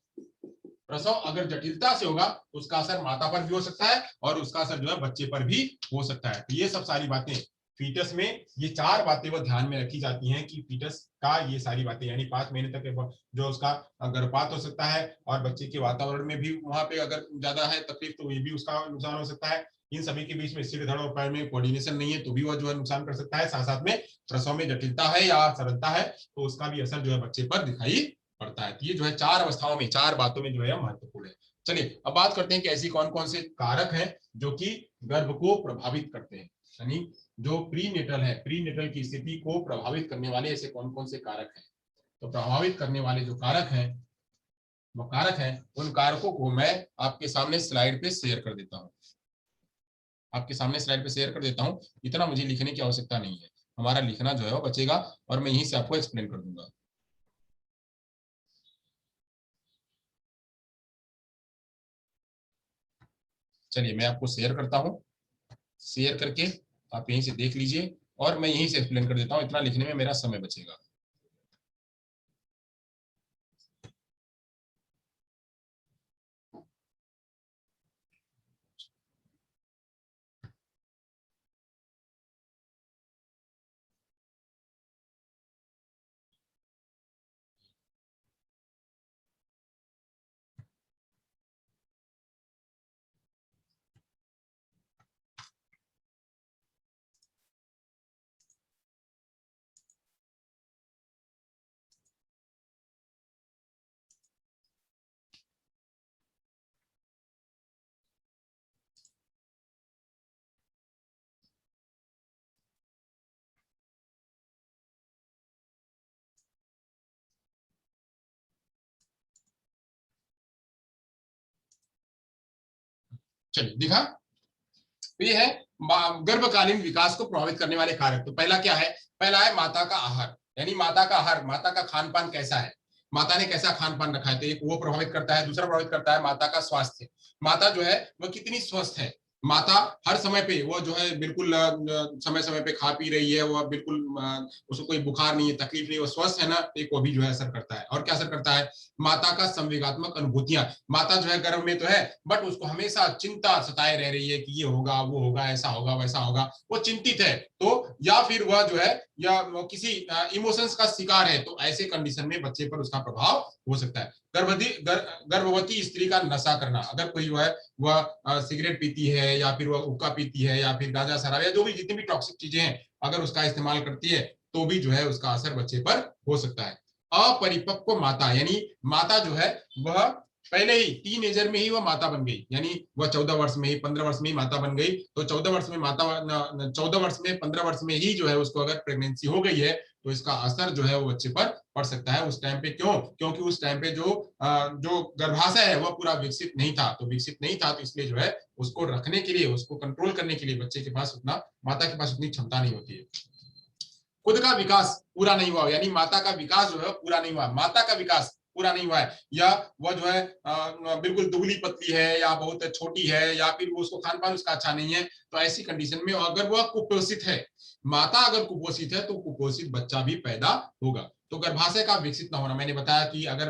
प्रसव अगर जटिलता से होगा तो उसका असर माता पर भी हो सकता है और उसका असर जो है बच्चे पर भी हो सकता है। तो ये सब सारी बातें फीटस में, ये 4 बातें वो ध्यान में रखी जाती हैं कि फीटस का ये सारी बातें, यानी 5 महीने तक जो उसका गर्भपात हो सकता है और बच्चे के वातावरण में भी वहां पे अगर ज्यादा है तकलीफ तो ये भी उसका नुकसान हो सकता है। इन सभी के बीच में सिर, धड़ और पैर में कोऑर्डिनेशन नहीं है तो भी वह जो है नुकसान कर सकता है। साथ साथ में प्रसव में जटिलता है या सरलता है तो उसका भी असर जो है बच्चे पर दिखाई पड़ता है। तो ये जो है 4 अवस्थाओं में, 4 बातों में जो है महत्वपूर्ण है। चलिए अब बात करते हैं कि ऐसी कौन कौन से कारक हैं जो कि गर्भ को प्रभावित करते हैं, यानी जो प्रीनेटल है, प्रीनेटल की स्थिति को प्रभावित करने वाले ऐसे कौन कौन से कारक हैं। तो प्रभावित करने वाले जो कारक हैं, वो कारक हैं, उन कारकों को मैं आपके सामने स्लाइड पे शेयर कर देता हूं, आपके सामने स्लाइड पे शेयर कर देता हूं। इतना मुझे लिखने की आवश्यकता नहीं है, हमारा लिखना जो है वो बचेगा और मैं यहीं से आपको एक्सप्लेन कर दूंगा। चलिए मैं आपको शेयर करता हूं, शेयर करके आप यहीं से देख लीजिए और मैं यहीं से एक्सप्लेन कर देता हूं, इतना लिखने में मेरा समय बचेगा। चलिए दिखा, तो ये है गर्भकालीन विकास को प्रभावित करने वाले कारक। तो पहला क्या है, पहला है माता का आहार, यानी माता का आहार, माता का खान पान कैसा है, माता ने कैसा खान पान रखा है, तो एक वो प्रभावित करता है। दूसरा प्रभावित करता है माता का स्वास्थ्य, माता जो है वह कितनी स्वस्थ है, माता हर समय पे वो जो है बिल्कुल समय समय पे खा पी रही है, वो बिल्कुल उसको कोई बुखार नहीं है, तकलीफ नहीं, वो स्वस्थ है ना, एक वो भी जो है असर करता है। और क्या असर करता है, माता का संवेगात्मक अनुभूतियां, माता जो है गर्भ में तो है बट उसको हमेशा चिंता सताए रह रही है कि ये होगा वो होगा ऐसा होगा वैसा होगा, वो चिंतित है। तो या फिर वह जो है या किसी इमोशंस का शिकार है, तो ऐसे कंडीशन में बच्चे पर उसका प्रभाव हो सकता है। गर्भवती स्त्री का नशा करना, अगर कोई जो है वह सिगरेट पीती है या फिर वह हुक्का पीती है या फिर गांजा शराब या जो भी जितनी भी टॉक्सिक चीजें हैं अगर उसका इस्तेमाल करती है तो भी जो है उसका असर बच्चे पर हो सकता है। अपरिपक्व माता, यानी माता जो है वह पहले ही टीनेजर में ही वह माता बन गई, यानी वह 14 वर्ष में ही 15 वर्ष में ही माता बन गई, तो 14 वर्ष में माता 14 वर्ष में 15 वर्ष में ही जो है उसको अगर प्रेगनेंसी हो गई है तो इसका असर जो है वो बच्चे पर पड़ सकता है उस टाइम पे। क्यों? क्योंकि उस टाइम पे जो गर्भाशय है वह पूरा विकसित नहीं था, तो विकसित नहीं था तो इसलिए जो है उसको रखने के लिए, उसको कंट्रोल करने के लिए बच्चे के पास उतना, माता के पास उतनी क्षमता नहीं होती है। खुद का विकास पूरा नहीं हुआ, यानी माता का विकास जो है पूरा नहीं हुआ, माता का विकास पूरा नहीं हुआ है, या वह जो है बिल्कुल दुबली पतली है या बहुत छोटी है, या फिर वो उसको खान पान उसका अच्छा नहीं है, तो ऐसी कंडीशन में अगर वह कुपोषित है, माता अगर कुपोषित है तो कुपोषित बच्चा भी पैदा होगा। तो गर्भाशय का विकसित न होना, मैंने बताया कि अगर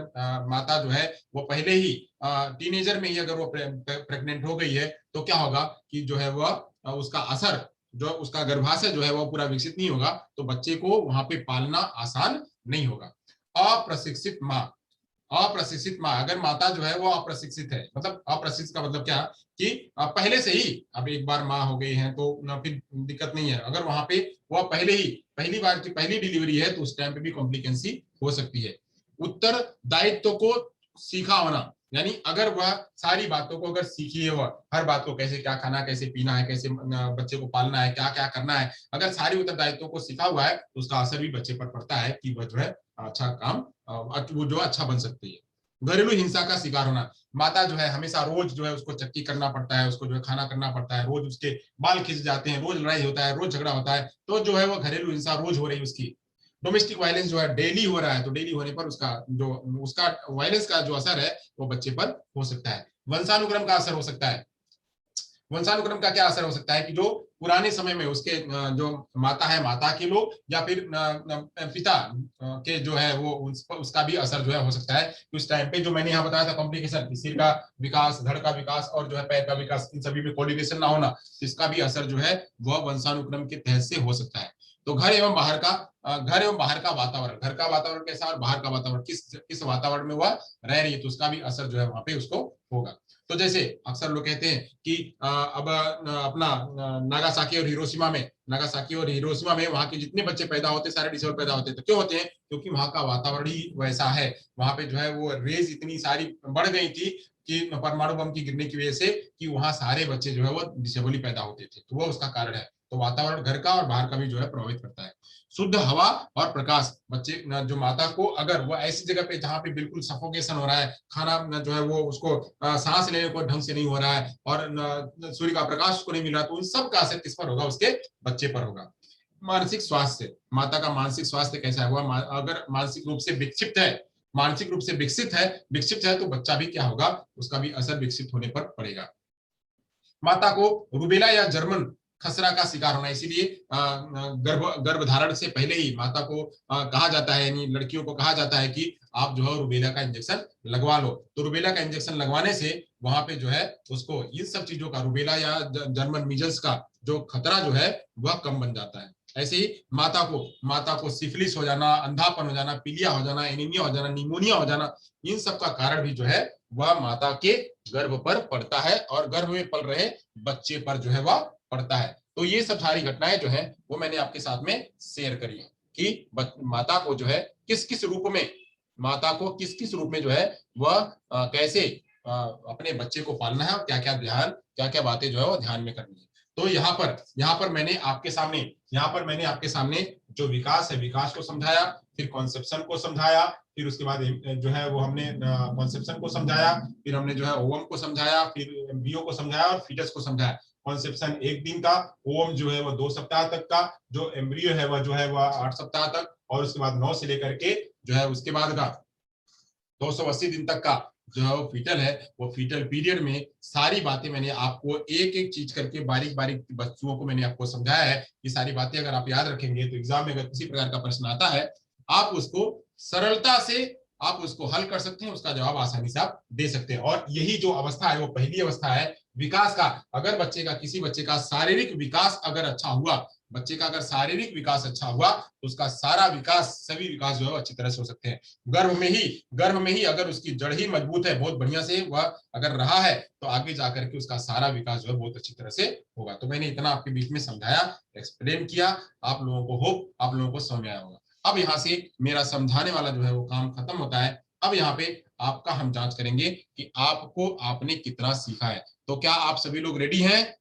माता जो है वो पहले ही टीनेजर में ही अगर वो प्रेग्नेंट हो गई है तो क्या होगा कि जो है वह उसका असर, जो उसका गर्भाशय जो है वो पूरा विकसित नहीं होगा, तो बच्चे को वहां पे पालना आसान नहीं होगा। अप्रशिक्षित माँ, अप्रशिक्षित माँ, अगर माता जो है वो अप्रशिक्षित है, मतलब अप्रशिक्षित का मतलब क्या कि पहले से ही, अब एक बार माँ हो गई है तो फिर दिक्कत नहीं है, अगर वहां पे वो पहले ही पहली बार की पहली डिलीवरी है तो उस टाइम पे भी कॉम्प्लिकेंसी हो सकती है। उत्तरदायित्व को सीखा होना, यानी अगर वह सारी बातों को अगर सीखी है, वह हर बात को, कैसे क्या खाना, कैसे पीना है, कैसे बच्चे को पालना है, क्या क्या करना है, अगर सारी उत्तरदायित्वों को सीखा हुआ है तो उसका असर भी बच्चे पर पड़ता है कि वह जो है अच्छा काम, वो जो अच्छा बन सकती है। घरेलू हिंसा का शिकार होना, माता जो है हमेशा रोज जो है उसको चक्की करना पड़ता है, उसको जो है खाना करना पड़ता है, रोज उसके बाल खिंच जाते हैं, रोज लड़ाई होता है, रोज झगड़ा होता है, तो जो है वो घरेलू हिंसा रोज हो रही है उसकी। डोमेस्टिक वायलेंस जो है डेली हो रहा है, तो डेली होने पर उसका वायलेंस का जो असर है वो बच्चे पर हो सकता है। वंशानुक्रम का असर हो सकता है। वंशानुक्रम का क्या असर हो सकता है कि जो पुराने समय में उसके जो माता है, माता के लोग, या फिर पिता के जो है वो उसका भी असर जो है हो सकता है। उस टाइम पे जो मैंने यहाँ बताया था कॉम्प्लिकेशन, सिर का विकास, धड़ का विकास और जो है पैर का विकास, इन सभी में कोऑर्डिनेशन ना होना, इसका भी असर जो है वह वंशानुक्रम के तहत से हो सकता है। तो घर एवं बाहर का वातावरण, घर का वातावरण कैसा और बाहर का वातावरण, किस वातावरण में वह रह रही है, तो उसका भी असर जो है वहां पे उसको होगा। तो जैसे अक्सर लोग कहते हैं कि अब अपना नागासाकी और हिरोशिमा में वहां के जितने बच्चे पैदा होते सारे डिसेबल पैदा होते, तो क्यों होते हैं? क्योंकि वहां का वातावरण ही वैसा है, वहां पे जो है वो रेज इतनी सारी बढ़ गई थी कि परमाणु बम की गिरने की वजह से, कि वहां सारे बच्चे जो है वो डिसेबल ही पैदा होते थे, तो वो उसका कारण है। तो वातावरण घर का और बाहर का भी जो है प्रभावित करता है। शुद्ध हवा और प्रकाश, बच्चे जो माता को अगर वो ऐसी जगह पे जहाँ पे बिल्कुल सफोकेशन हो रहा है, खाना जो है वो उसको सांस लेने को ढंग से नहीं हो रहा है, और सूर्य का प्रकाश को नहीं मिल रहा, तो उन सब का असर किस पर होगा? उसके बच्चे पर होगा। मानसिक स्वास्थ्य, माता का मानसिक स्वास्थ्य कैसा है? वह अगर मानसिक रूप से विक्षिप्त है, मानसिक रूप से विकसित है तो बच्चा भी क्या होगा? उसका भी असर विकसित होने पर पड़ेगा। माता को रूबेला या जर्मन खसरा का शिकार होना, इसीलिए गर्भधारण से पहले ही माता को कहा जाता है, यानी लड़कियों को कहा जाता है कि आप जो है रूबेला का इंजेक्शन लगवा लो। तो रूबेला का इंजेक्शन लगवाने से वहां पे जो है उसको इन सब चीजों का, रूबेला या जर्मन मीजल्स का जो खतरा जो है वह कम बन जाता है। ऐसे ही माता को सिफिलिस हो जाना, अंधापन हो जाना, पीलिया हो जाना, एनीमिया हो जाना, निमोनिया हो जाना, इन सब का कारण भी जो है वह माता के गर्भ पर पड़ता है और गर्भ में पल रहे बच्चे पर जो है वह पड़ता है। तो ये सब सारी घटनाएं जो है वो मैंने आपके साथ में शेयर करी है कि माता को जो है किस किस रूप में, माता को किस किस रूप में जो है वह कैसे अपने बच्चे को पालना है, और क्या क्या बातें जो है वो ध्यान में करनी है। तो यहाँ पर मैंने आपके सामने जो विकास है, विकास को समझाया, फिर कॉन्सेप्शन को समझाया, फिर उसके बाद जो है वो हमने कॉन्सेप्शन को समझाया, फिर हमने जो है ओवम को समझाया, फिर एम्ब्रियो को समझाया और फीटस को समझाया। कॉन्सेप्शन 1 दिन का, ओवम जो है वो 2 सप्ताह तक का, जो एम्ब्रियो है वह जो है वह 8 सप्ताह तक, और उसके बाद 9 से लेकर के जो है उसके बाद का 280 दिन तक का जो है वो फीटल है। वो फीटल पीरियड में सारी बातें मैंने आपको एक एक चीज करके बारीक बारीक बच्चों को मैंने आपको समझाया है। ये सारी बातें अगर आप याद रखेंगे तो एग्जाम में अगर किसी प्रकार का प्रश्न आता है, आप उसको सरलता से आप उसको हल कर सकते हैं, उसका जवाब आसानी से आप दे सकते हैं। और यही जो अवस्था है वो पहली अवस्था है विकास का। अगर किसी बच्चे का शारीरिक विकास अगर अच्छा हुआ, बच्चे का अगर शारीरिक विकास अच्छा हुआ तो उसका सारा विकास, सभी विकास जो है अच्छी तरह से हो सकते हैं। गर्भ में ही अगर उसकी जड़ ही मजबूत है, बहुत बढ़िया से वह अगर रहा है, तो आगे जाकर के उसका सारा विकास जो है बहुत अच्छी तरह से होगा। तो मैंने इतना आपके बीच में समझाया, एक्सप्लेन किया, आप लोगों को होप आप लोगों को समझ आया होगा। अब यहाँ से मेरा समझाने वाला जो है वो काम खत्म होता है। अब यहाँ पे आपका हम जांच करेंगे कि आपको आपने कितना सीखा है। तो क्या आप सभी लोग रेडी हैं?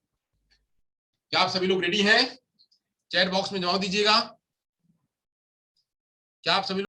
क्या आप सभी लोग रेडी हैं? चैट बॉक्स में जवाब दीजिएगा। क्या आप सभी